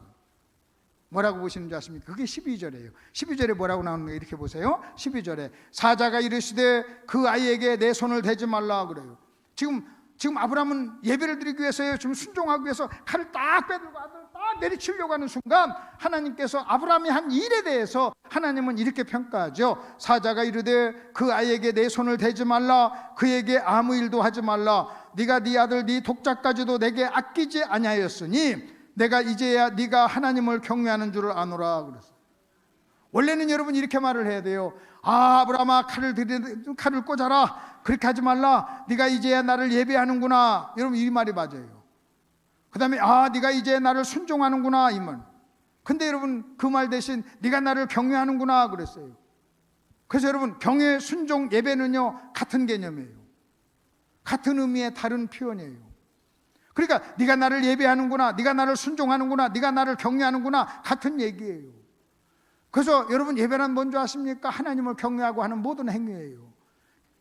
뭐라고 보시는 줄 아십니까? 그게 12절이에요 12절에 뭐라고 나오는가 이렇게 보세요. 12절에 사자가 이르시되 그 아이에게 내 손을 대지 말라 그래요. 지금 아브라함은 예배를 드리기 위해서요, 지금 순종하기 위해서 칼을 딱 빼들고 아들을 딱 내리치려고 하는 순간 하나님께서 아브라함이 한 일에 대해서 하나님은 이렇게 평가하죠. 사자가 이르되 그 아이에게 내 손을 대지 말라, 그에게 아무 일도 하지 말라. 네가 네 아들 네 독자까지도 내게 아끼지 아니하였으니 내가 이제야 네가 하나님을 경외하는 줄을 아노라 그랬어요. 원래는 여러분 이렇게 말을 해야 돼요. 아브라함아 칼을 꽂아라. 그렇게 하지 말라. 네가 이제야 나를 예배하는구나. 여러분 이 말이 맞아요. 그 다음에 네가 이제 나를 순종하는구나 이 말. 근데 여러분 그 말 대신 네가 나를 경외하는구나 그랬어요. 그래서 여러분 경외, 순종, 예배는요 같은 개념이에요. 같은 의미의 다른 표현이에요. 그러니까 네가 나를 예배하는구나, 네가 나를 순종하는구나, 네가 나를 경외하는구나 같은 얘기예요. 그래서 여러분 예배란 뭔지 아십니까? 하나님을 경외하고 하는 모든 행위예요.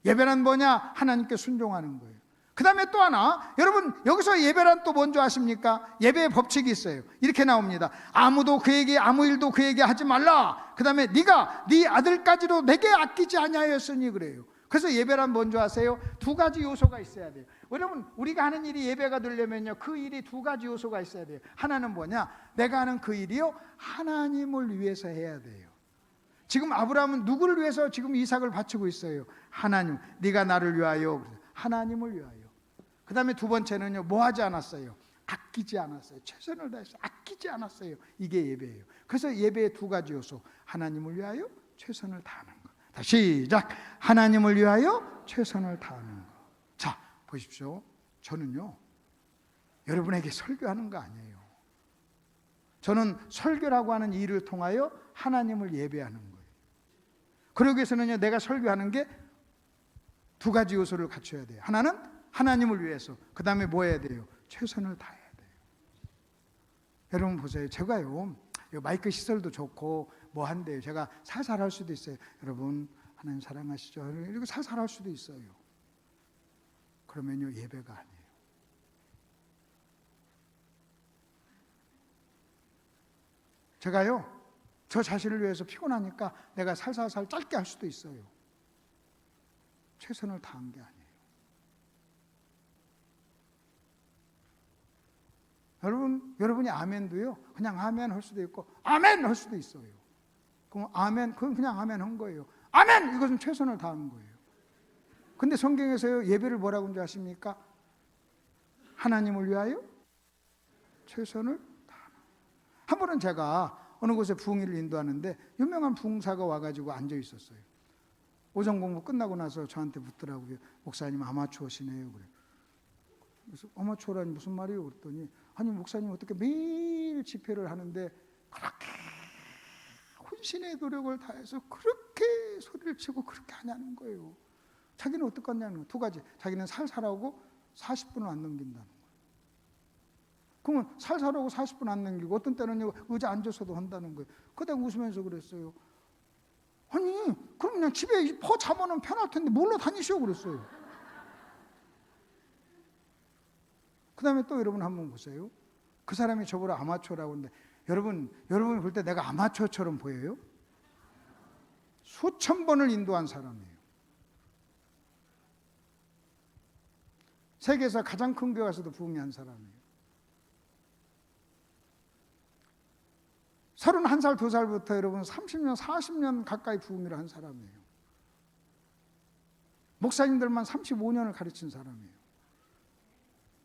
예배란 뭐냐? 하나님께 순종하는 거예요. 그 다음에 또 하나, 여러분 여기서 예배란 또 뭔지 아십니까? 예배의 법칙이 있어요. 이렇게 나옵니다. 아무도 그에게 아무 일도 그에게 하지 말라. 그 다음에 네가 네 아들까지도 내게 아끼지 아니하였으니 그래요. 그래서 예배란 뭔지 아세요? 두 가지 요소가 있어야 돼요. 여러분 우리가 하는 일이 예배가 되려면요 그 일이 두 가지 요소가 있어야 돼요. 하나는 뭐냐? 내가 하는 그 일이요 하나님을 위해서 해야 돼요. 지금 아브라함은 누구를 위해서 지금 이삭을 바치고 있어요? 하나님. 네가 나를 위하여. 하나님을 위하여. 그 다음에 두 번째는요 뭐 하지 않았어요? 아끼지 않았어요. 최선을 다해서 아끼지 않았어요. 이게 예배예요. 그래서 예배의 두 가지 요소, 하나님을 위하여 최선을 다하는 것, 다시 시작. 하나님을 위하여 최선을 다하는 것. 자, 보십시오. 저는요, 여러분에게 설교하는 거 아니에요. 저는 설교라고 하는 일을 통하여 하나님을 예배하는 거예요. 그러기 위해서는요, 내가 설교하는 게 두 가지 요소를 갖춰야 돼요. 하나는 하나님을 위해서, 그 다음에 뭐 해야 돼요? 최선을 다해야 돼요. 여러분 보세요. 제가요, 마이크 시설도 좋고 뭐 한데요, 제가 살살 할 수도 있어요. 여러분 하나님 사랑하시죠? 이렇게 살살 할 수도 있어요. 그러면요, 예배가 아니에요. 제가요, 저 자신을 위해서 피곤하니까 내가 살살살 짧게 할 수도 있어요. 최선을 다한 게 아니에요. 여러분이 아멘도요, 그냥 아멘 할 수도 있고 아멘 할 수도 있어요. 그럼 아멘, 그건 그냥 아멘 한 거예요. 아멘! 이것은 최선을 다한 거예요. 근데 성경에서요, 예배를 뭐라고 하는지 아십니까? 하나님을 위하여 최선을 다하는. 한 번은 제가 어느 곳에 부흥회를 인도하는데 유명한 부흥사가 와가지고 앉아 있었어요. 오전 공부 끝나고 나서 저한테 묻더라고요. 목사님 아마추어시네요. 그래. 그래서 아마추어라니 무슨 말이에요? 그랬더니 아니 목사님 어떻게 매일 집회를 하는데 그렇게 혼신의 노력을 다해서 그렇게 소리를 치고 그렇게 하냐는 거예요. 자기는 어떻게 하냐는 거예요. 두 가지. 자기는 살살하고 40분을 안 넘긴다는 거예요. 그러면 살살하고 40분 안 넘기고 어떤 때는요 의자 앉아서도 한다는 거예요. 그때 웃으면서 그랬어요. 아니 그럼 그냥 집에 퍼 자면은 편할 텐데 뭘로 다니시오 그랬어요. 그 다음에 또 여러분 한번 보세요. 그 사람이 저보고 아마추어라고 하는데 여러분이 볼 때 내가 아마추어처럼 보여요? 수천 번을 인도한 사람이에요. 세계에서 가장 큰 교회 가서도 부흥한 사람이에요. 31살, 2살부터 여러분 30년, 40년 가까이 부흥을 한 사람이에요. 목사님들만 35년을 가르친 사람이에요.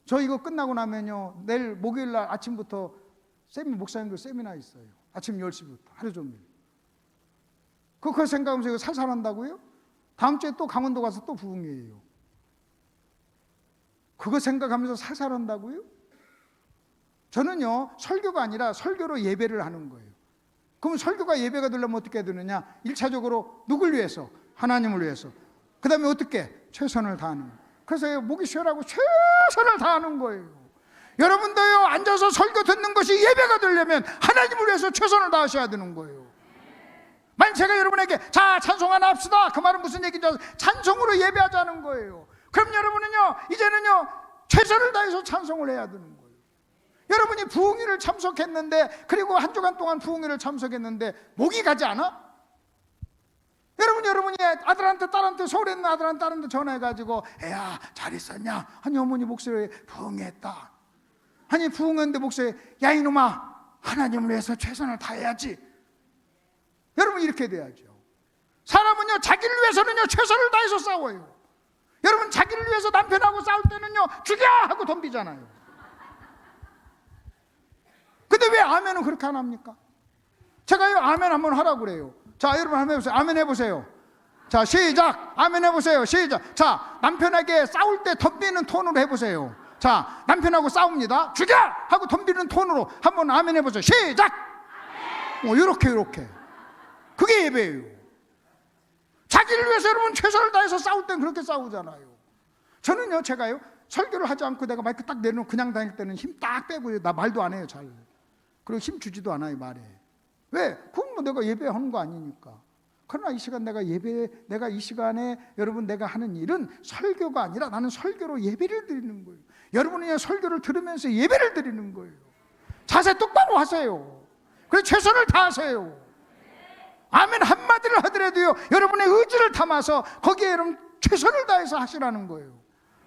저 이거 끝나고 나면요, 내일 목요일 날 아침부터 목사님들 세미나 있어요. 아침 10시부터 하루 종일. 그거 생각하면서 이거 살살 한다고요? 다음 주에 또 강원도 가서 또 부흥회예요. 그거 생각하면서 살살 한다고요? 저는요, 설교가 아니라 설교로 예배를 하는 거예요. 그럼 설교가 예배가 되려면 어떻게 해야 되느냐? 1차적으로 누굴 위해서? 하나님을 위해서. 그 다음에 어떻게? 최선을 다하는 거예요. 그래서 목이 쉬라고 최선을 다하는 거예요. 여러분도요, 앉아서 설교 듣는 것이 예배가 되려면 하나님을 위해서 최선을 다하셔야 되는 거예요. 만약 제가 여러분에게 자 찬송 하나 합시다, 그 말은 무슨 얘기인지 아세요? 찬송으로 예배하자는 거예요. 그럼 여러분은요, 이제는요 최선을 다해서 찬송을 해야 되는 거예요. 여러분이 부흥회를 참석했는데, 그리고 한 주간 동안 부흥회를 참석했는데 목이 가지 않아? 여러분이 아들한테 딸한테, 서울에 있는 아들한테 딸한테 전화해가지고 애야 잘 있었냐? 아니 어머니 목소리에 부흥했다. 아니 부흥했는데 목소리에 야 이놈아 하나님을 위해서 최선을 다해야지. 여러분 이렇게 돼야죠. 사람은요 자기를 위해서는요 최선을 다해서 싸워요. 여러분 자기를 위해서 남편하고 싸울 때는요 죽여 하고 덤비잖아요. 근데 왜 아멘은 그렇게 안 합니까? 제가요 아멘 한번 하라고 그래요. 자 여러분 한번 해보세요. 아멘 해보세요. 자 시작. 아멘 해보세요. 시작. 자 남편에게 싸울 때 덤비는 톤으로 해보세요. 자 남편하고 싸웁니다. 죽여 하고 덤비는 톤으로 한번 아멘 해보세요. 시작. 이렇게 그게 예배예요. 자기를 위해서 여러분 최선을 다해서 싸울 땐 그렇게 싸우잖아요. 저는요 제가요 설교를 하지 않고 내가 마이크 딱 내놓고 그냥 다닐 때는 힘 딱 빼고 나 말도 안 해요 잘. 그리고 힘 주지도 않아요 말에. 왜? 그건 뭐 내가 예배하는 거 아니니까. 그러나 이 시간 내가 이 시간에 여러분 내가 하는 일은 설교가 아니라 나는 설교로 예배를 드리는 거예요. 여러분이 설교를 들으면서 예배를 드리는 거예요. 자세 똑바로 하세요. 그래서 최선을 다하세요. 아멘 한마디를 하더라도요 여러분의 의지를 담아서 거기에 여러분 최선을 다해서 하시라는 거예요.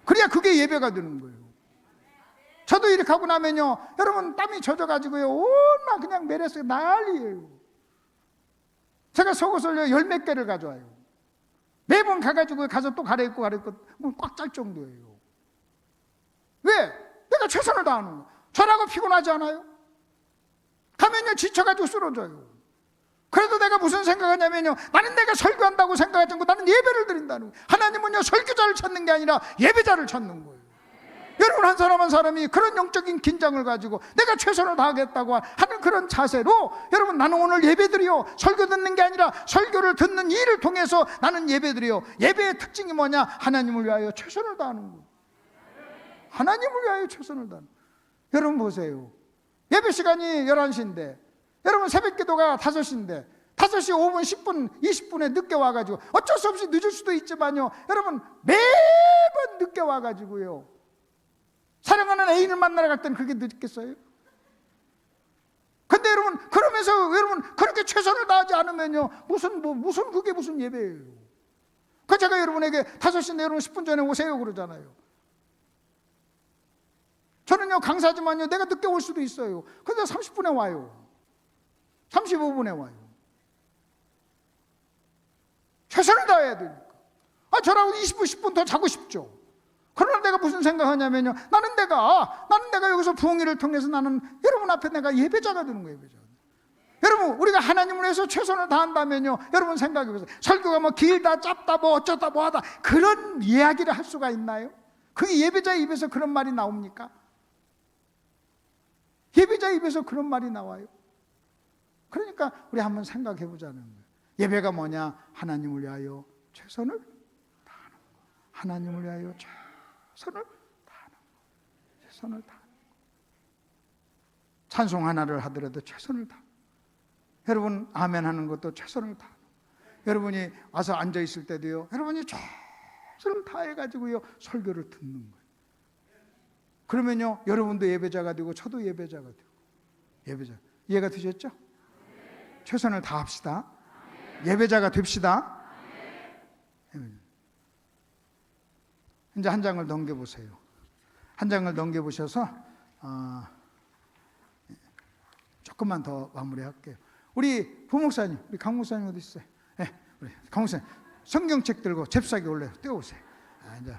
그래야 그게 예배가 되는 거예요. 저도 이렇게 하고 나면요 여러분 땀이 젖어가지고요 얼마나 그냥 매래서 난리예요. 제가 속옷을 열 몇 개를 가져와요. 매번 가가지고 가서 또 갈아입고 꽉 짤 정도예요. 왜? 내가 최선을 다하는 거예요. 저라고 피곤하지 않아요? 가면요 지쳐가지고 쓰러져요. 그래도 내가 무슨 생각하냐면요, 나는 내가 설교한다고 생각하지 않고 나는 예배를 드린다는 거예요. 하나님은요, 설교자를 찾는 게 아니라 예배자를 찾는 거예요. 여러분, 한 사람 한 사람이 그런 영적인 긴장을 가지고 내가 최선을 다하겠다고 하는 그런 자세로, 여러분, 나는 오늘 예배드려, 설교 듣는 게 아니라 설교를 듣는 일을 통해서 나는 예배드려. 예배의 특징이 뭐냐? 하나님을 위하여 최선을 다하는 거예요. 하나님을 위하여 최선을 다하는 거예요. 여러분 보세요, 예배 시간이 11시인데 여러분 새벽 기도가 5시인데 5시 5분, 10분, 20분에 늦게 와가지고, 어쩔 수 없이 늦을 수도 있지만요, 여러분 매번 늦게 와가지고요, 사랑하는 애인을 만나러 갈 때는 그렇게 늦겠어요? 근데 여러분, 그러면서 여러분 그렇게 최선을 다하지 않으면요, 무슨 그게 무슨 예배예요? 그 제가 여러분에게 5시인데 여러분 10분 전에 오세요 그러잖아요. 저는요 강사지만요, 내가 늦게 올 수도 있어요. 근데 30분에 와요. 35분에 와요. 최선을 다해야 되니까. 저라고 20분, 10분 더 자고 싶죠. 그러나 내가 무슨 생각하냐면요, 나는 내가 여기서 부흥회를 통해서 나는 여러분 앞에 내가 예배자가 되는 거예요. 예배자. 여러분, 우리가 하나님을 위해서 최선을 다한다면요, 여러분 생각해보세요. 설교가 뭐 길다, 짧다, 뭐 어쩌다, 뭐 하다, 그런 이야기를 할 수가 있나요? 그게 예배자의 입에서 그런 말이 나옵니까? 예배자의 입에서 그런 말이 나와요? 그러니까 우리 한번 생각해 보자는 거예요. 예배가 뭐냐? 하나님을 위하여 최선을 다하는 거. 하나님을 위하여 최선을 다하는 거. 최선을 다하는 거. 찬송 하나를 하더라도 최선을 다하는 거. 여러분 아멘 하는 것도 최선을 다하는 거. 여러분이 와서 앉아 있을 때도요, 여러분이 최선을 다해 가지고요 설교를 듣는 거예요. 그러면요, 여러분도 예배자가 되고 저도 예배자가 되고. 예배자. 이해가 되셨죠? 최선을 다합시다. 예배자가 됩시다. 이제 한 장을 넘겨보세요. 한 장을 넘겨보셔서 조금만 더 마무리할게요. 우리 부목사님, 우리 강 목사님 어디 있어요? 네, 우리 강 목사님 성경책 들고 잽싸게 올려 떼오세요. 이제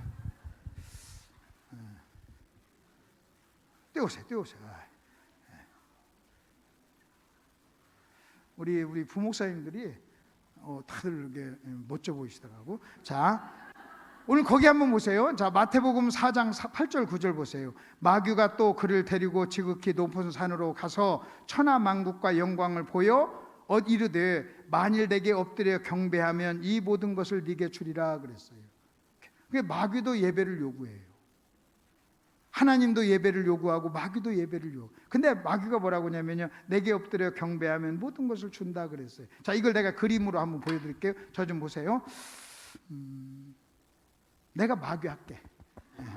떼오세요. 우리 부목사님들이 다들 이렇게 멋져 보이시더라고. 자, 오늘 거기 한번 보세요. 자, 마태복음 4장 8절 9절 보세요. 마귀가 또 그를 데리고 지극히 높은 산으로 가서 천하만국과 영광을 보여 이르되 만일 내게 엎드려 경배하면 이 모든 것을 네게 주리라 그랬어요. 그게 마귀도 예배를 요구해요. 하나님도 예배를 요구하고 마귀도 예배를 요구. 근데 마귀가 뭐라고 하냐면요, 내게 엎드려 경배하면 모든 것을 준다 그랬어요. 자, 이걸 내가 그림으로 한번 보여드릴게요. 저 좀 보세요. 내가 마귀 할게.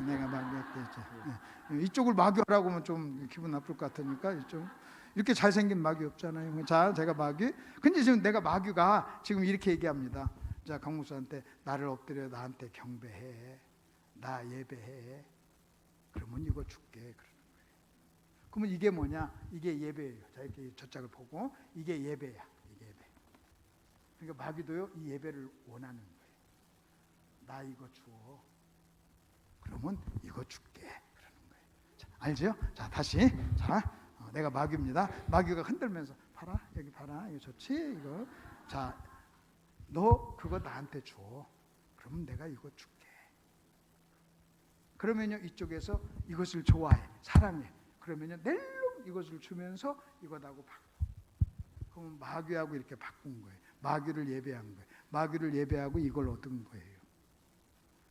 내가 마귀 할게. 이쪽을 마귀 하라고 하면 좀 기분 나쁠 것 같으니까 이쪽. 이렇게 잘생긴 마귀 없잖아요. 자, 제가 마귀. 근데 지금 내가 마귀가 지금 이렇게 얘기합니다. 자, 강목사한테 나를 엎드려 나한테 경배해. 나 예배해. 그러면 이거 줄게. 그러는 거예요. 그러면 이게 뭐냐? 이게 예배예요. 자, 이렇게 저 짝을 보고 이게 예배야. 이게 예배. 그러니까 마귀도요, 이 예배를 원하는 거예요. 나 이거 줘. 그러면 이거 줄게. 그러는 거예요. 자, 알죠? 자, 다시. 자, 내가 마귀입니다. 마귀가 흔들면서 봐라, 여기 봐라, 이거 좋지? 이거. 자, 너 그거 나한테 줘. 그러면 내가 이거 줄게. 그러면요, 이쪽에서 이것을 좋아해, 사랑해. 그러면요, 낼름 이것을 주면서 이것하고 바꿔. 그러면 마귀하고 이렇게 바꾼 거예요. 마귀를 예배한 거예요. 마귀를 예배하고 이걸 얻은 거예요.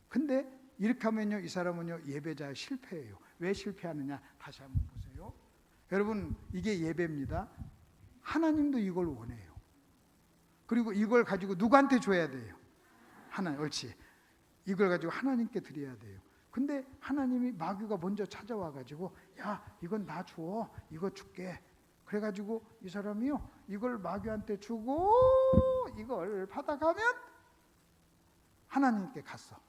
근데 이렇게 하면요, 이 사람은요 예배자 실패해요. 왜 실패하느냐? 다시 한번 보세요. 여러분, 이게 예배입니다. 하나님도 이걸 원해요. 그리고 이걸 가지고 누구한테 줘야 돼요? 하나님. 옳지. 이걸 가지고 하나님께 드려야 돼요. 근데 하나님이 마귀가 먼저 찾아와 가지고, 야, 이건 나 줘. 이거 줄게. 그래 가지고 이 사람이요, 이걸 마귀한테 주고 이걸 받아가면 하나님께 갔어.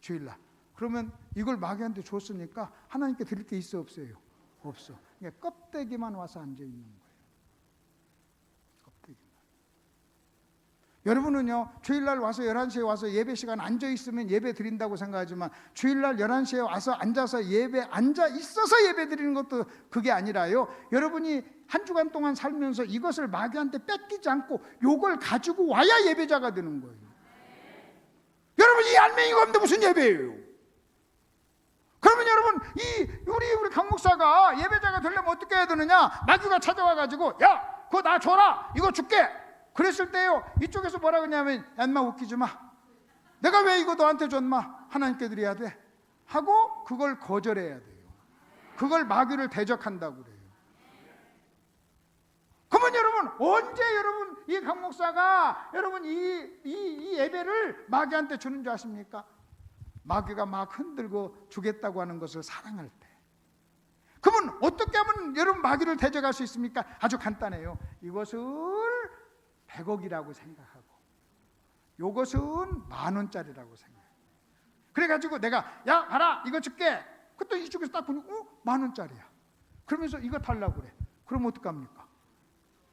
주일날. 그러면 이걸 마귀한테 줬으니까 하나님께 드릴 게 있어 없어요? 없어. 그러니까 껍데기만 와서 앉아 있는 거예요. 껍데기만. 여러분은요, 주일날 와서 11시에 와서 예배 시간 앉아 있으면 예배 드린다고 생각하지만, 주일날 11시에 와서 앉아서 예배, 앉아 있어서 예배 드리는 것도 그게 아니라요, 여러분이 한 주간 동안 살면서 이것을 마귀한테 뺏기지 않고 요걸 가지고 와야 예배자가 되는 거예요. 여러분, 이 알맹이가 없는데 무슨 예배예요? 그러면 여러분, 우리 강 목사가 예배자가 되려면 어떻게 해야 되느냐? 마귀가 찾아와 가지고, 야, 그거 나 줘라, 이거 줄게. 그랬을 때요, 이쪽에서 뭐라 그러냐면, 야, 인마 웃기지 마, 내가 왜 이거 너한테 줬마, 하나님께 드려야 돼 하고 그걸 거절해야 돼요. 그걸 마귀를 대적한다고 그래요. 그러면 여러분, 언제 여러분 이 강 목사가 여러분 이 예배를 마귀한테 주는 줄 아십니까? 마귀가 막 흔들고 주겠다고 하는 것을 사랑할 때. 그러면 어떻게 하면 여러분 마귀를 대적할 수 있습니까? 아주 간단해요. 이것을 100억이라고 생각하고 요것은 10,000원짜리라고 생각해요. 그래가지고 내가, 야, 봐라, 이거 줄게. 그때 이쪽에서 딱 보니 10,000원짜리야. 그러면서 이거 달라고 그래. 그럼 어떡합니까?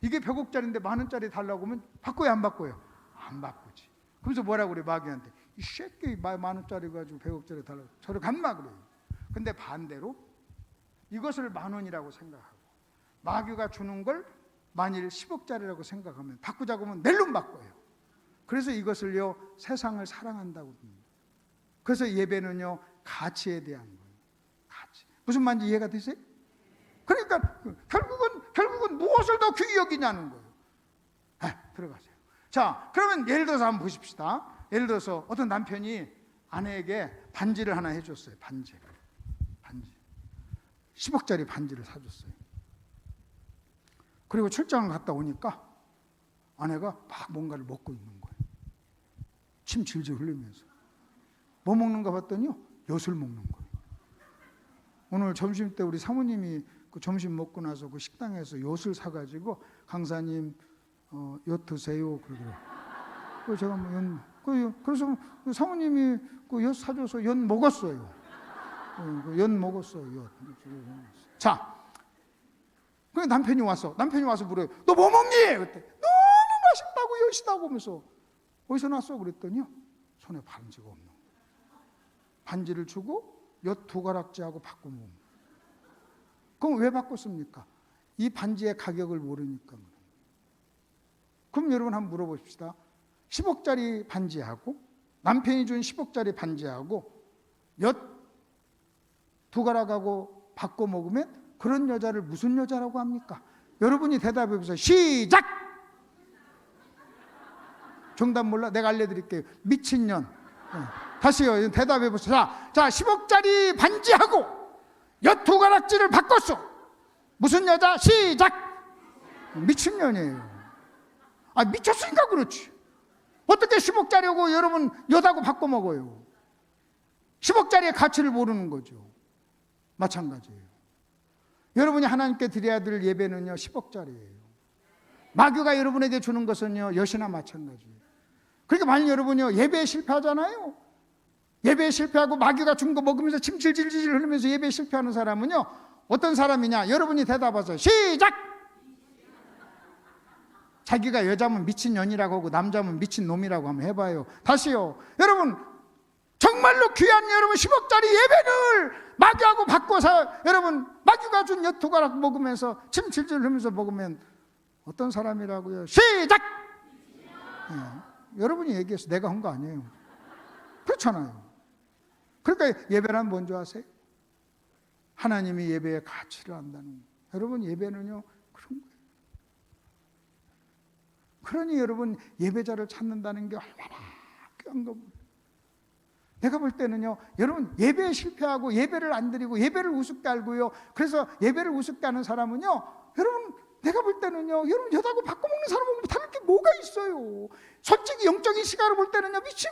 이게 100억짜리인데 10,000원짜리 달라고 하면 바꿔요, 안 바꿔요? 안 바꾸지. 그래서 뭐라고 그래, 마귀한테? 이 새끼 10,000원짜리 가지고 100억짜리 달라고, 저를 간마 그래요. 근데 반대로 이것을 10,000원이라고 생각하고 마귀가 주는 걸 만일 10억짜리라고 생각하면, 바꾸자고 하면 낼름 바꿔요. 그래서 이것을요, 세상을 사랑한다고 합니다. 그래서 예배는요, 가치에 대한 거예요. 가치. 무슨 말인지 이해가 되세요? 그러니까 결국은 무엇을 더 귀히 여기냐는 거예요. 들어가세요. 자, 그러면 예를 들어서 한번 보십시다. 예를 들어서 어떤 남편이 아내에게 반지를 하나 해줬어요. 반지 10억짜리 반지를 사줬어요. 그리고 출장을 갔다 오니까 아내가 막 뭔가를 먹고 있는 거예요. 침 질질 흘리면서. 뭐 먹는가 봤더니요, 엿을 먹는 거예요. 오늘 점심 때 우리 사모님이 그 점심 먹고 나서 그 식당에서 엿을 사가지고, 강사님 엿 드세요 그러더라고요. 그래서 제가 그래서 사모님이 그 엿 사줘서 엿 먹었어요. 엿 먹었어요. 엿. 자, 그 남편이 와서 물어요. 너 뭐 먹니? 그때 너무 맛있다고 엿이다고 하면서, 어디서 났어? 그랬더니요, 손에 반지가 없는 거예요. 반지를 주고 엿 2가락지하고 바꿔 먹는 거예요. 그럼 왜 바꿨습니까? 이 반지의 가격을 모르니까. 그럼 여러분 한번 물어보십시다. 10억짜리 반지하고, 남편이 준 10억짜리 반지하고 엿 2가락하고 바꿔 먹으면 그런 여자를 무슨 여자라고 합니까? 여러분이 대답해 보세요. 시작! 정답 몰라? 내가 알려드릴게요. 미친년. 다시요, 대답해 보세요. 자, 10억짜리 반지하고 엿 2가락지를 바꿨어. 무슨 여자? 시작! 미친년이에요. 미쳤으니까 그렇지. 어떻게 10억짜리하고 여러분 엿하고 바꿔 먹어요? 10억짜리의 가치를 모르는 거죠. 마찬가지예요. 여러분이 하나님께 드려야 될 예배는요, 10억짜리예요. 마귀가 여러분에게 주는 것은요, 엿이나 마찬가지예요. 그러니까 만약 여러분이요, 예배에 실패하잖아요. 예배에 실패하고 마귀가 준 거 먹으면서 침 질질질 흘리면서 예배에 실패하는 사람은요, 어떤 사람이냐? 여러분이 대답하세요. 시작! 자기가 여자면 미친년이라고 하고 남자면 미친놈이라고 한번 해봐요. 다시요. 여러분, 정말로 귀한 여러분 10억짜리 예배를 마귀하고 바꿔서 여러분 마귀가 준 엿 2가락 먹으면서 침 질질 흘리면서 먹으면 어떤 사람이라고요? 시작! 여러분이 얘기해서 내가 한 거 아니에요. 그렇잖아요. 그러니까 예배란 뭔지 아세요? 하나님이 예배의 가치를 안다는 거예요. 여러분, 예배는요 그런 거예요. 그러니 여러분, 예배자를 찾는다는 게 얼마나 귀한 겁니다. 내가 볼 때는요, 여러분 예배에 실패하고 예배를 안 드리고 예배를 우습게 알고요, 그래서 예배를 우습게 하는 사람은요, 여러분 내가 볼 때는요, 여러분 엿하고 바꿔먹는 사람하고 다를 게 뭐가 있어요. 솔직히 영적인 시각으로 볼 때는요, 미친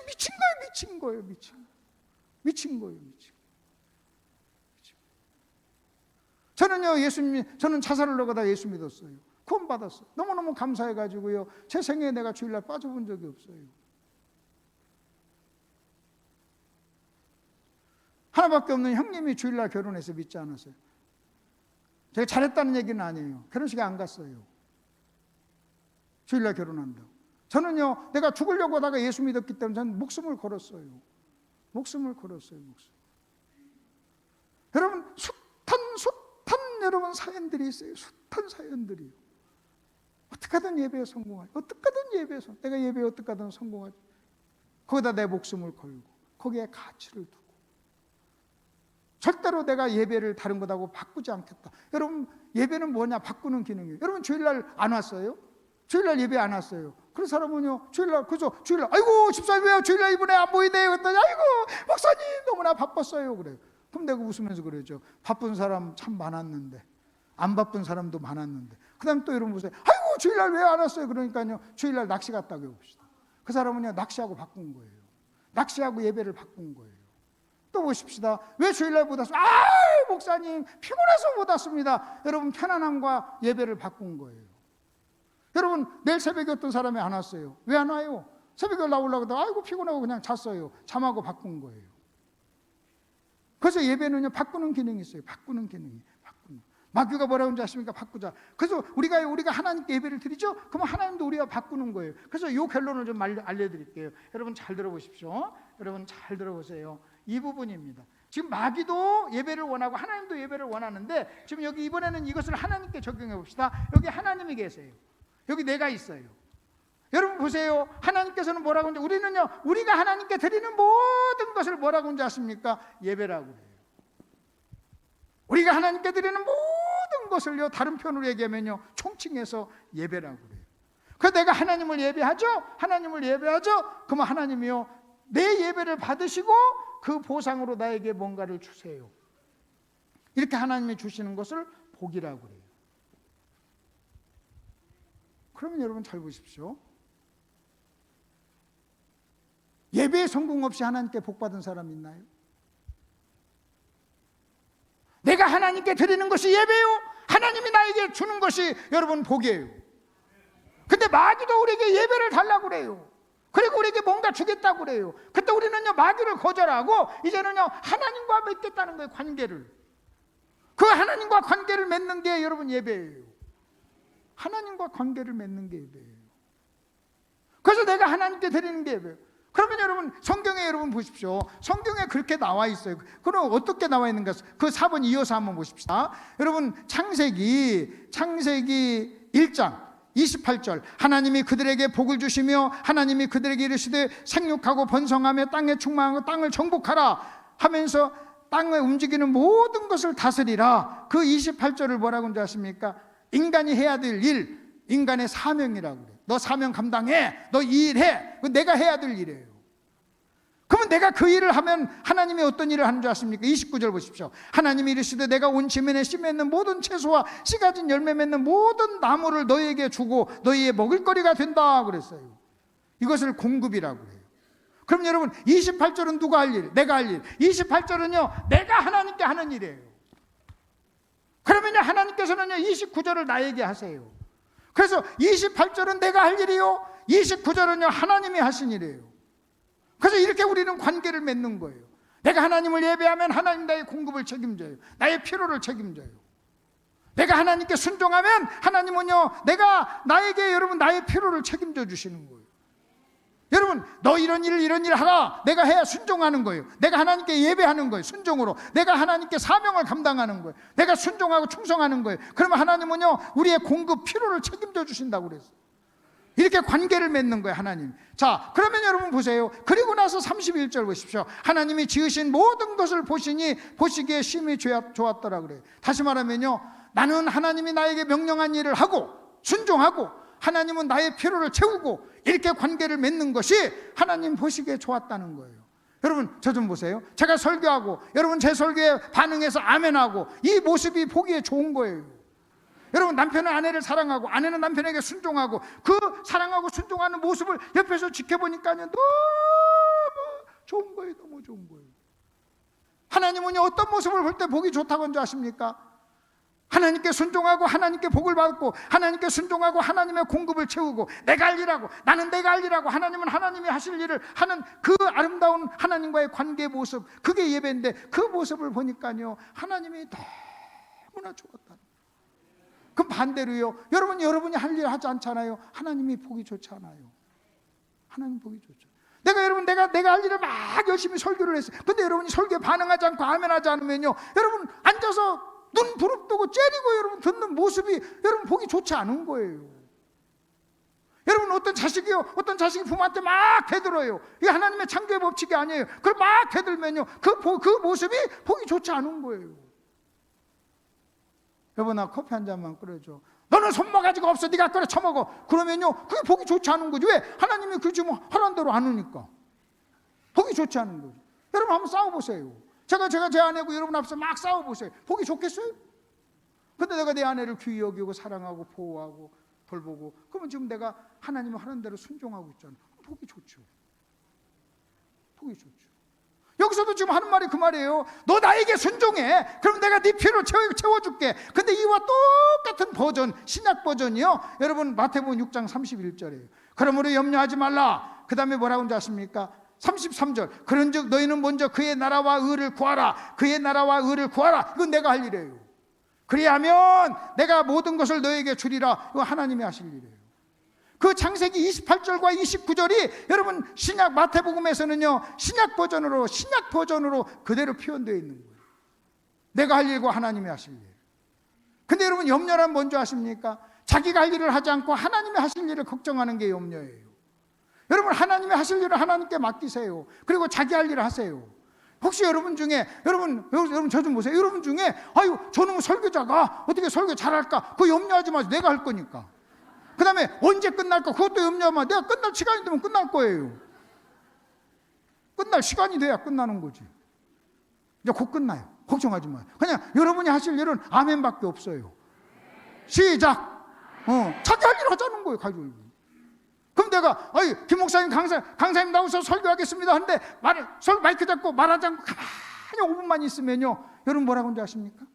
거예요. 저는 자살을 하고다 예수 믿었어요. 구원 받았어요. 너무너무 감사해가지고요, 제 생애에 내가 주일날 빠져본 적이 없어요. 하나밖에 없는 형님이 주일날 결혼해서 믿지 않았어요. 제가 잘했다는 얘기는 아니에요. 결혼식에 안 갔어요. 주일날 결혼한다고. 저는요, 내가 죽으려고 하다가 예수 믿었기 때문에 저는 목숨을 걸었어요. 목숨을 걸었어요. 여러분, 숱한 여러분 사연들이 있어요. 숱한 사연들이요. 어떻게 하든 예배에 성공하지. 어떻게 하든 예배에 내가 예배에 어떻게 하든 성공하지. 거기다 내 목숨을 걸고 거기에 가치를 두고 절대로 내가 예배를 다른 것하고 바꾸지 않겠다. 여러분, 예배는 뭐냐? 바꾸는 기능이에요. 여러분, 주일날 안 왔어요? 주일날 예배 안 왔어요. 그런 사람은요, 주일날, 아이고, 집사님 왜요? 주일날 이번에 안 보이네요. 그랬더니, 아이고, 목사님 너무나 바빴어요. 그래요. 그럼 내가 웃으면서 그러죠. 바쁜 사람 참 많았는데, 안 바쁜 사람도 많았는데. 그 다음 또 여러분 보세요. 아이고, 주일날 왜 안 왔어요? 그러니까요, 주일날 낚시 갔다고 해봅시다. 그 사람은요, 낚시하고 바꾼 거예요. 낚시하고 예배를 바꾼 거예요. 또 보십시다. 왜 주일날 못 왔어요? 목사님 피곤해서 못 왔습니다. 여러분, 편안함과 예배를 바꾼 거예요. 여러분, 내일 새벽에 어떤 사람이 안 왔어요. 왜 안 와요? 새벽에 나오려고 하다가 아이고 피곤하고 그냥 잤어요. 잠하고 바꾼 거예요. 그래서 예배는요, 바꾸는 기능이 있어요. 바꾸는 기능이. 마귀가 뭐라고 하는지 아십니까? 바꾸자. 그래서 우리가 하나님께 예배를 드리죠? 그러면 하나님도 우리가 바꾸는 거예요. 그래서 이 결론을 좀 알려드릴게요. 여러분 잘 들어보십시오. 여러분 잘 들어보세요. 이 부분입니다. 지금 마귀도 예배를 원하고 하나님도 예배를 원하는데, 지금 여기 이번에는 이것을 하나님께 적용해 봅시다. 여기 하나님이 계세요. 여기 내가 있어요. 여러분 보세요. 하나님께서는 뭐라고 하는지, 우리는요, 우리가 하나님께 드리는 모든 것을 뭐라고 하는지 아십니까? 예배라고 해요. 우리가 하나님께 드리는 모든 것을요, 다른 편으로 얘기하면요, 총칭해서 예배라고 그래요. 그래서 내가 하나님을 예배하죠? 하나님을 예배하죠? 그러면 하나님이요, 내 예배를 받으시고 그 보상으로 나에게 뭔가를 주세요. 이렇게 하나님이 주시는 것을 복이라고 그래요. 그러면 여러분 잘 보십시오. 예배에 성공 없이 하나님께 복 받은 사람 있나요? 내가 하나님께 드리는 것이 예배요, 하나님이 나에게 주는 것이 여러분 복이에요. 근데 마귀도 우리에게 예배를 달라고 그래요. 그리고 우리에게 뭔가 주겠다고 그래요. 그때 우리는요, 마귀를 거절하고 이제는요, 하나님과 맺겠다는 거예요. 관계를. 그 하나님과 관계를 맺는 게 여러분 예배예요. 하나님과 관계를 맺는 게 예배예요. 그래서 내가 하나님께 드리는 게 예배예요. 그러면 여러분, 성경에 여러분 보십시오. 성경에 그렇게 나와 있어요. 그럼 어떻게 나와 있는가? 그 4번 이어서 한번 보십시다. 여러분, 창세기 1장 28절, 하나님이 그들에게 복을 주시며 하나님이 그들에게 이르시되 생육하고 번성하며 땅에 충만하고 땅을 정복하라 하면서 땅에 움직이는 모든 것을 다스리라. 그 28절을 뭐라고 하는지 아십니까? 인간이 해야 될 일, 인간의 사명이라고 그래요. 너 사명 감당해, 너 이 일 해. 내가 해야 될 일이에요. 그러면 내가 그 일을 하면 하나님이 어떤 일을 하는 줄 아십니까? 29절 보십시오. 하나님이 이르시되 내가 온 지면에 씨 맺는 모든 채소와 씨 가진 열매 맺는 모든 나무를 너희에게 주고 너희의 먹을거리가 된다 그랬어요. 이것을 공급이라고 해요. 그럼 여러분, 28절은 누가 할 일? 내가 할 일. 28절은요, 내가 하나님께 하는 일이에요. 그러면요, 하나님께서는요, 29절을 나에게 하세요. 그래서 28절은 내가 할 일이요, 29절은요, 하나님이 하신 일이에요. 그래서 이렇게 우리는 관계를 맺는 거예요. 내가 하나님을 예배하면 하나님 나의 공급을 책임져요. 나의 필요를 책임져요. 내가 하나님께 순종하면 하나님은요, 나에게 여러분 나의 필요를 책임져 주시는 거예요. 여러분, 너 이런 일 하라. 내가 해야 순종하는 거예요. 내가 하나님께 예배하는 거예요. 순종으로. 내가 하나님께 사명을 감당하는 거예요. 내가 순종하고 충성하는 거예요. 그러면 하나님은요, 우리의 공급 필요를 책임져 주신다고 그랬어요. 이렇게 관계를 맺는 거예요, 하나님. 자, 그러면 여러분 보세요. 그리고 나서 31절 보십시오. 하나님이 지으신 모든 것을 보시기에 심히 좋았더라 그래요. 다시 말하면요, 나는 하나님이 나에게 명령한 일을 하고 순종하고 하나님은 나의 필요를 채우고 이렇게 관계를 맺는 것이 하나님 보시기에 좋았다는 거예요. 여러분, 저 좀 보세요. 제가 설교하고 여러분 제 설교에 반응해서 아멘하고 이 모습이 보기에 좋은 거예요. 여러분, 남편은 아내를 사랑하고 아내는 남편에게 순종하고 그 사랑하고 순종하는 모습을 옆에서 지켜보니까요, 너무 좋은 거예요. 너무 좋은 거예요. 하나님은요, 어떤 모습을 볼 때 복이 좋다고 하는 줄 아십니까? 하나님께 순종하고 하나님께 복을 받고 하나님께 순종하고 하나님의 공급을 채우고 내가 할 일하고 나는 내가 할 일하고 하나님은 하나님이 하실 일을 하는 그 아름다운 하나님과의 관계 모습, 그게 예배인데 그 모습을 보니까요, 하나님이 너무나 좋았다. 그럼 반대로요, 여러분이 할 일 하지 않잖아요. 하나님이 보기 좋지 않아요. 하나님 보기 좋죠. 내가 할 일을 막 열심히 설교를 했어요. 근데 여러분이 설교에 반응하지 않고 아멘하지 않으면요, 여러분 앉아서 눈 부릅뜨고 째리고 여러분 듣는 모습이 여러분 보기 좋지 않은 거예요. 여러분 어떤 자식이 부모한테 막 대들어요. 이게 하나님의 창조의 법칙이 아니에요. 그걸 막 대들면요, 그 모습이 보기 좋지 않은 거예요. 여보, 나 커피 한 잔만 끓여줘. 너는 손모가지가 없어, 네가 끓여 처먹어. 그러면요, 그게 보기 좋지 않은 거지. 왜? 하나님이 그 지금 하라는 대로 안 하니까 보기 좋지 않은 거지. 여러분 한번 싸워보세요. 제가 제 아내고 여러분 앞에서 막 싸워보세요. 보기 좋겠어요? 근데 내가 내 아내를 귀히 여기고 사랑하고 보호하고 돌보고, 그러면 지금 내가 하나님이 하는 대로 순종하고 있잖아. 보기 좋죠. 보기 좋죠. 여기서도 지금 하는 말이 그 말이에요. 너 나에게 순종해. 그럼 내가 네 필요를 채워줄게. 근데 이와 똑같은 버전, 신약 버전이요, 여러분 마태복음 6장 31절이에요. 그러므로 염려하지 말라. 그 다음에 뭐라고 하는지 아십니까? 33절. 그런즉 너희는 먼저 그의 나라와 의를 구하라. 그의 나라와 의를 구하라. 이건 내가 할 일이에요. 그리하면 내가 모든 것을 너에게 주리라. 이거 하나님이 하실 일이에요. 그 창세기 28절과 29절이 여러분 신약 마태복음에서는요, 신약 버전으로 그대로 표현되어 있는 거예요. 내가 할 일과 하나님이 하실 일. 근데 여러분 염려란 뭔지 아십니까? 자기가 할 일을 하지 않고 하나님이 하실 일을 걱정하는 게 염려예요. 여러분 하나님이 하실 일을 하나님께 맡기세요. 그리고 자기 할 일을 하세요. 혹시 여러분 중에 여러분 저 좀 보세요. 여러분 중에 아유 저놈 설교자가 어떻게 설교 잘할까? 그거 염려하지 마세요. 내가 할 거니까. 그 다음에 언제 끝날까? 그것도 염려하면 내가 끝날 시간이 되면 끝날 거예요. 끝날 시간이 돼야 끝나는 거지. 이제 곧 끝나요. 걱정하지 마요. 그냥 여러분이 하실 일은 아멘밖에 없어요. 시작. 자기 할 일 하자는 거예요. 가지고. 그럼 내가 김 목사님 강사님 나오셔서 설교하겠습니다 하는데 마이크 잡고 말하지 않고 가만히 5분만 있으면요, 여러분 뭐라고 하는지 아십니까?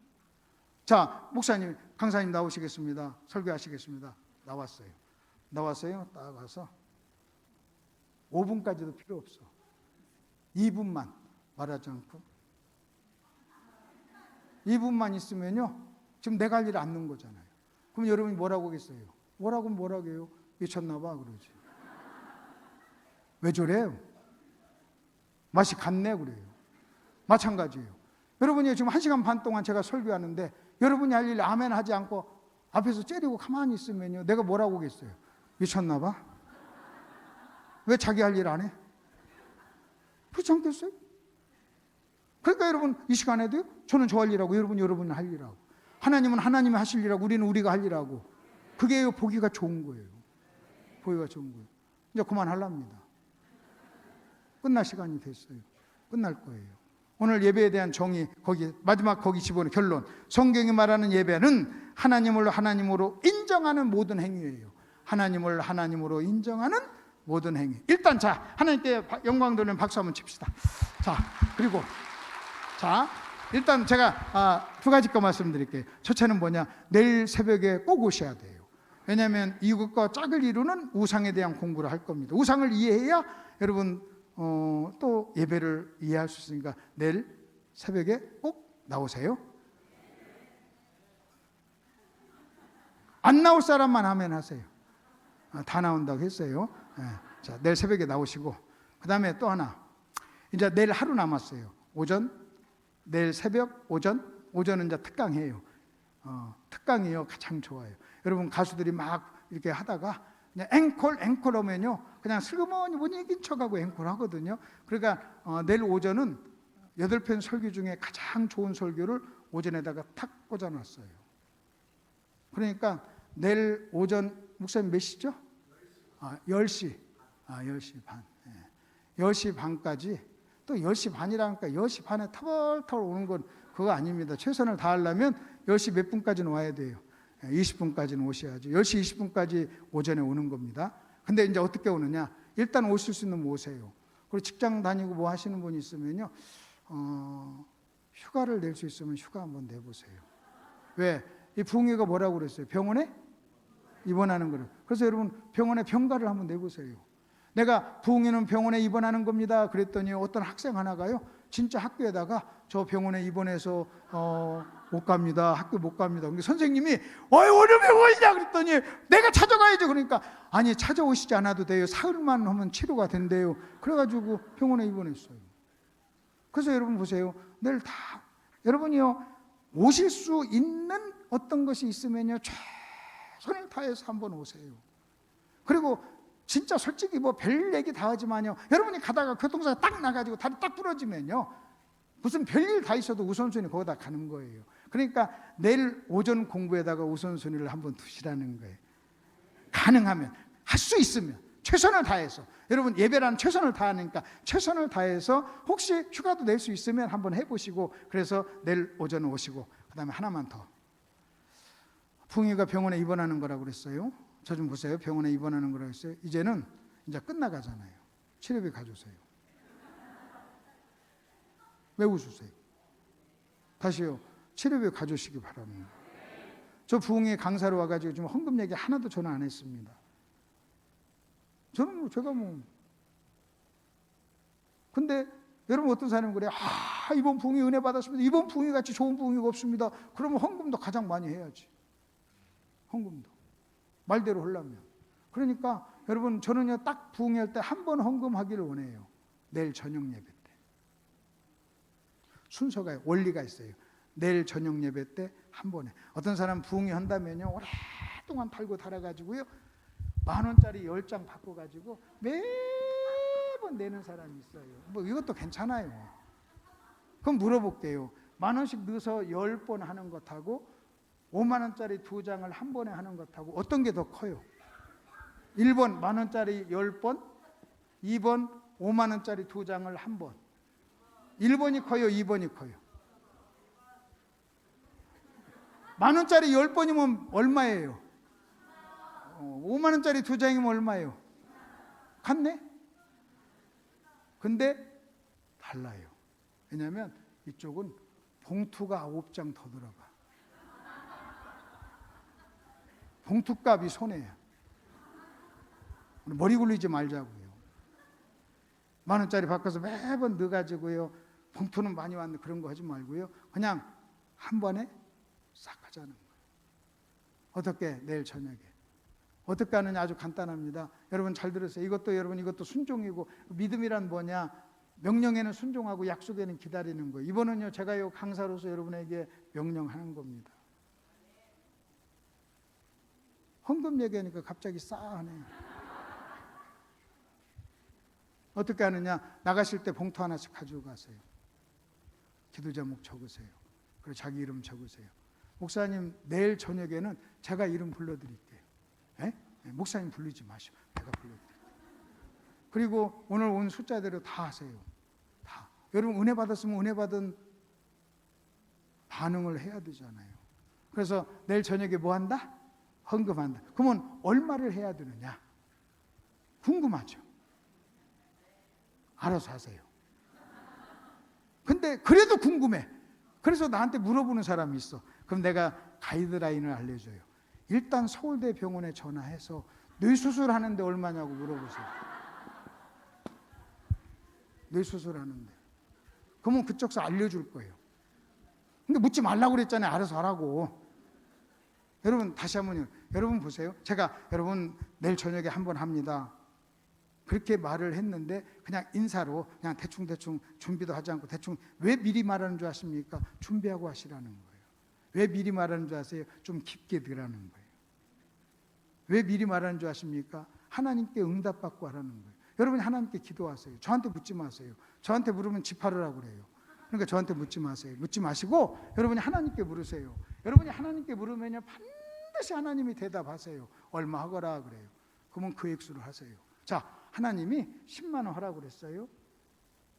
자, 목사님 강사님 나오시겠습니다. 설교하시겠습니다. 나왔어요. 딱 와서 5분까지도 필요 없어. 2분만 말하지 않고 2분만 있으면요, 지금 내가 할 일을 않는 거잖아요. 그럼 여러분이 뭐라고 하겠어요? 뭐라고 해요? 미쳤나 봐 그러지. 왜 저래요? 맛이 갔네 그래요. 마찬가지예요. 여러분이 지금 1시간 반 동안 제가 설교하는데 여러분이 할 일 아멘 하지 않고 앞에서 째리고 가만히 있으면요, 내가 뭐라고 하겠어요? 미쳤나 봐? 왜 자기 할 일 안 해? 그렇지 않겠어요? 그러니까 여러분 이 시간에도요, 저는 저 할 일하고 여러분은 할 일하고, 하나님은 하나님이 하실 일하고 우리는 우리가 할 일하고, 그게 보기가 좋은 거예요. 보기가 좋은 거예요. 이제 그만하랍니다. 끝날 시간이 됐어요. 끝날 거예요. 오늘 예배에 대한 정의, 마지막 거기 집어넣은 결론. 성경이 말하는 예배는 하나님으로 인정하는 모든 행위예요. 하나님을 하나님으로 인정하는 모든 행위. 일단 자, 하나님께 영광 돌리는 박수 한번 칩시다. 그리고 일단 제가 2가지 말씀드릴게요. 첫째는 뭐냐? 내일 새벽에 꼭 오셔야 돼요. 왜냐하면 이것과 짝을 이루는 우상에 대한 공부를 할 겁니다. 우상을 이해해야 여러분 또 예배를 이해할 수 있으니까 내일 새벽에 꼭 나오세요. 안 나올 사람만 아멘 하세요. 다 나온다고 했어요. 자, 내일 새벽에 나오시고, 그 다음에 또 하나, 이제 내일 하루 남았어요. 내일 새벽 오전은 이제 특강이에요. 특강이요 가장 좋아요. 여러분 가수들이 막 이렇게 하다가 그냥 앵콜 하면요, 그냥 슬그머니 분위기 척하고 앵콜 하거든요. 그러니까 내일 오전은 8편 설교 중에 가장 좋은 설교를 오전에다가 탁 꽂아놨어요. 그러니까 내일 오전 목사님 몇 시죠? 10시. 10시 반. 10시 반까지, 또 10시 반이라니까 10시 반에 터벌터벌 오는 건 그거 아닙니다. 최선을 다하려면 10시 몇 분까지는 와야 돼요. 20분까지는 오셔야죠. 10시 20분까지 오전에 오는 겁니다. 근데 이제 어떻게 오느냐? 일단 오실 수 있는 분 오세요. 그리고 직장 다니고 뭐 하시는 분이 있으면요, 휴가를 낼 수 있으면 휴가 한번 내보세요. 왜? 이 부흥회가 뭐라고 그랬어요? 병원에 입원하는 거를. 그래서 여러분 병원에 병가를 한번 내보세요. 내가 부흥회는 병원에 입원하는 겁니다 그랬더니 어떤 학생 하나가요, 진짜 학교에다가 저 병원에 입원해서 못 갑니다. 학교 못 갑니다. 근데 선생님이 어느 병원이냐 그랬더니 내가 찾아가야죠. 그러니까 아니 찾아오시지 않아도 돼요. 사흘만 하면 치료가 된대요. 그래가지고 병원에 입원했어요. 그래서 여러분 보세요. 늘 다 여러분이요 오실 수 있는 어떤 것이 있으면요 최선을 다해서 한번 오세요. 그리고 진짜 솔직히 뭐 별 얘기 다 하지만요 여러분이 가다가 교통사고 딱 나가지고 다리 딱 부러지면요 무슨 별일 다 있어도 우선순위 거기다 가는 거예요. 그러니까 내일 오전 공부에다가 우선순위를 한번 두시라는 거예요. 가능하면 할 수 있으면 최선을 다해서 여러분 예배란 최선을 다하니까 최선을 다해서 혹시 휴가도 낼 수 있으면 한번 해보시고 그래서 내일 오전 오시고 그 다음에 하나만 더 붕이가 병원에 입원하는 거라고 그랬어요. 저 좀 보세요. 병원에 입원하는 거라고 했어요. 이제는 이제 끝나가잖아요. 치료비 가져오세요. 왜 웃으세요? 다시요. 치료비 가져오시기 바랍니다. 저 부흥회 강사로 와가지고 지금 헌금 얘기 하나도 저는 안 했습니다. 저는 제가 근데 여러분 어떤 사람은 그래요. 이번 부흥회 은혜 받았습니다. 이번 부흥회 같이 좋은 부흥회가 없습니다. 그러면 헌금도 가장 많이 해야지. 헌금도 말대로 하려면. 그러니까 여러분 저는요 딱 부흥회할 때 한 번 헌금하기를 원해요. 내일 저녁 예배 때. 순서가 원리가 있어요. 내일 저녁 예배 때 한 번에. 어떤 사람 부흥회 한다면요 오랫동안 달고 달아가지고요 10,000원짜리 10장 바꿔가지고 매번 내는 사람이 있어요. 뭐 이것도 괜찮아요. 그럼 물어볼게요. 10,000원씩 넣어서 10번 하는 것하고 50,000원짜리 2장을 한 번에 하는 것하고 어떤 게 더 커요? 1번 10,000원짜리 10번, 2번 50,000원짜리 2장을 한 번. 1번이 커요? 2번이 커요? 10,000원짜리 10번이면 얼마예요? 50,000원짜리 2장이면 얼마예요? 같네? 근데 달라요. 왜냐하면 이쪽은 봉투가 9장 더 들어가. 봉투값이 손해야. 머리 굴리지 말자고요. 10,000원짜리 바꿔서 매번 넣어가지고요 봉투는 많이 왔는데 그런 거 하지 말고요 그냥 한 번에 싹 하자는 거예요. 어떻게? 내일 저녁에. 어떻게 하느냐 아주 간단합니다. 여러분 잘 들으세요. 이것도 순종이고 믿음이란 뭐냐? 명령에는 순종하고 약속에는 기다리는 거예요. 이번은요 제가요 강사로서 여러분에게 명령하는 겁니다. 헌금 얘기하니까 갑자기 싸하네요. 어떻게 하느냐? 나가실 때 봉투 하나씩 가지고 가세요. 기도 제목 적으세요. 그리고 자기 이름 적으세요. 목사님 내일 저녁에는 제가 이름 불러드릴게요. 목사님 부르지 마시고 내가 불러드릴게요. 그리고 오늘 온 숫자대로 다 하세요. 다. 여러분 은혜 받았으면 은혜 받은 반응을 해야 되잖아요. 그래서 내일 저녁에 뭐 한다? 헌금한다. 그러면 얼마를 해야 되느냐? 궁금하죠? 알아서 하세요. 근데 그래도 궁금해. 그래서 나한테 물어보는 사람이 있어. 그럼 내가 가이드라인을 알려줘요. 일단 서울대 병원에 전화해서 뇌수술하는데 얼마냐고 물어보세요. 뇌수술하는데. 그러면 그쪽에서 알려줄 거예요. 근데 묻지 말라고 그랬잖아요. 알아서 하라고. 여러분 다시 한번요. 여러분 보세요. 제가 여러분 내일 저녁에 한번 합니다. 그렇게 말을 했는데 그냥 인사로 그냥 대충 준비도 하지 않고 대충 왜 미리 말하는 줄 아십니까? 준비하고 하시라는 거예요. 왜 미리 말하는 줄 아세요? 좀 깊게 들으라는 거예요. 왜 미리 말하는 줄 아십니까? 하나님께 응답받고 하라는 거예요. 여러분이 하나님께 기도하세요. 저한테 묻지 마세요. 저한테 물으면 지파르라고 그래요. 그러니까 저한테 묻지 마세요. 묻지 마시고 여러분이 하나님께 물으세요. 여러분이 하나님께 물으면요 반드시 하나님이 대답하세요. 얼마 하거라 그래요. 그러면 그 액수를 하세요. 자, 하나님이 10만 원 하라고 그랬어요.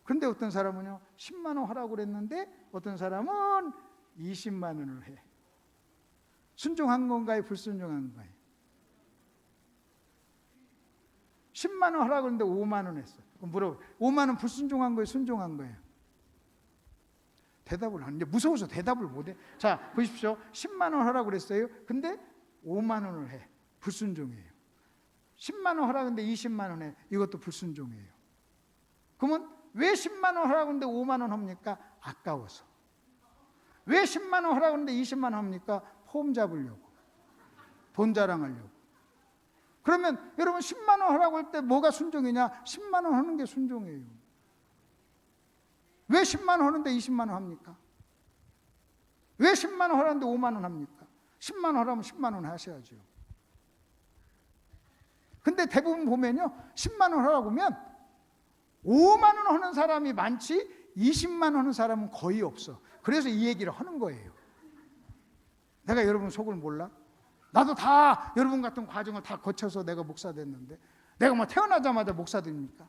그런데 어떤 사람은요 10만 원 하라고 그랬는데 어떤 사람은 20만 원을 해. 순종한 건가요? 불순종한 건가요? 10만 원 하라고 했는데 5만 원 했어요. 그럼 물어봐요. 5만 원 불순종한 거예요? 순종한 거예요? 대답을 하는데 무서워서 대답을 못해. 자 보십시오. 10만 원 하라고 그랬어요. 근데 5만 원을 해. 불순종이에요. 10만 원 하라고 했는데 20만 원 해. 이것도 불순종이에요. 그러면 왜 10만 원 하라고 하는데 5만 원 합니까? 아까워서. 왜 10만 원 하라고 하는데 20만 원 합니까? 폼 잡으려고. 돈 자랑하려고. 그러면 여러분 10만 원 하라고 할 때 뭐가 순종이냐? 10만 원 하는 게 순종이에요. 왜 10만 원 하는데 20만 원 합니까? 왜 10만 원 하라는데 5만 원 합니까? 10만 원 하라면 10만 원 하셔야죠. 근데 대부분 보면요, 10만 원 하라고 하면 5만 원 하는 사람이 많지 20만 원 하는 사람은 거의 없어. 그래서 이 얘기를 하는 거예요. 내가 여러분 속을 몰라? 나도 다 여러분 같은 과정을 다 거쳐서 내가 목사 됐는데, 내가 뭐 태어나자마자 목사 됩니까?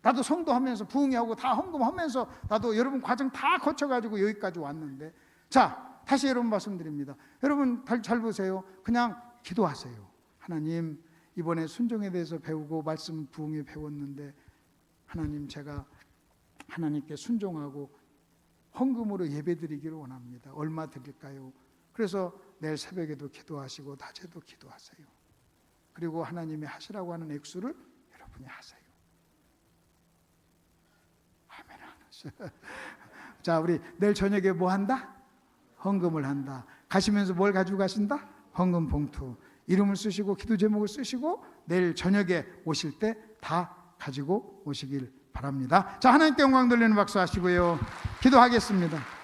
나도 성도하면서 부흥회하고 다 헌금하면서 나도 여러분 과정 다 거쳐가지고 여기까지 왔는데, 자, 다시 여러분 말씀드립니다. 여러분 잘 보세요. 그냥 기도하세요. 하나님, 이번에 순종에 대해서 배우고 말씀 부흥회 배웠는데, 하나님, 제가 하나님께 순종하고 헌금으로 예배드리기를 원합니다. 얼마 드릴까요? 그래서 내일 새벽에도 기도하시고 낮에도 기도하세요. 그리고 하나님이 하시라고 하는 액수를 여러분이 하세요. 아멘. 자, 우리 내일 저녁에 뭐 한다? 헌금을 한다. 가시면서 뭘 가지고 가신다? 헌금 봉투. 이름을 쓰시고 기도 제목을 쓰시고 내일 저녁에 오실 때 다 가지고 오시길 바랍니다. 자, 하나님께 영광 돌리는 박수 하시고요. 기도하겠습니다.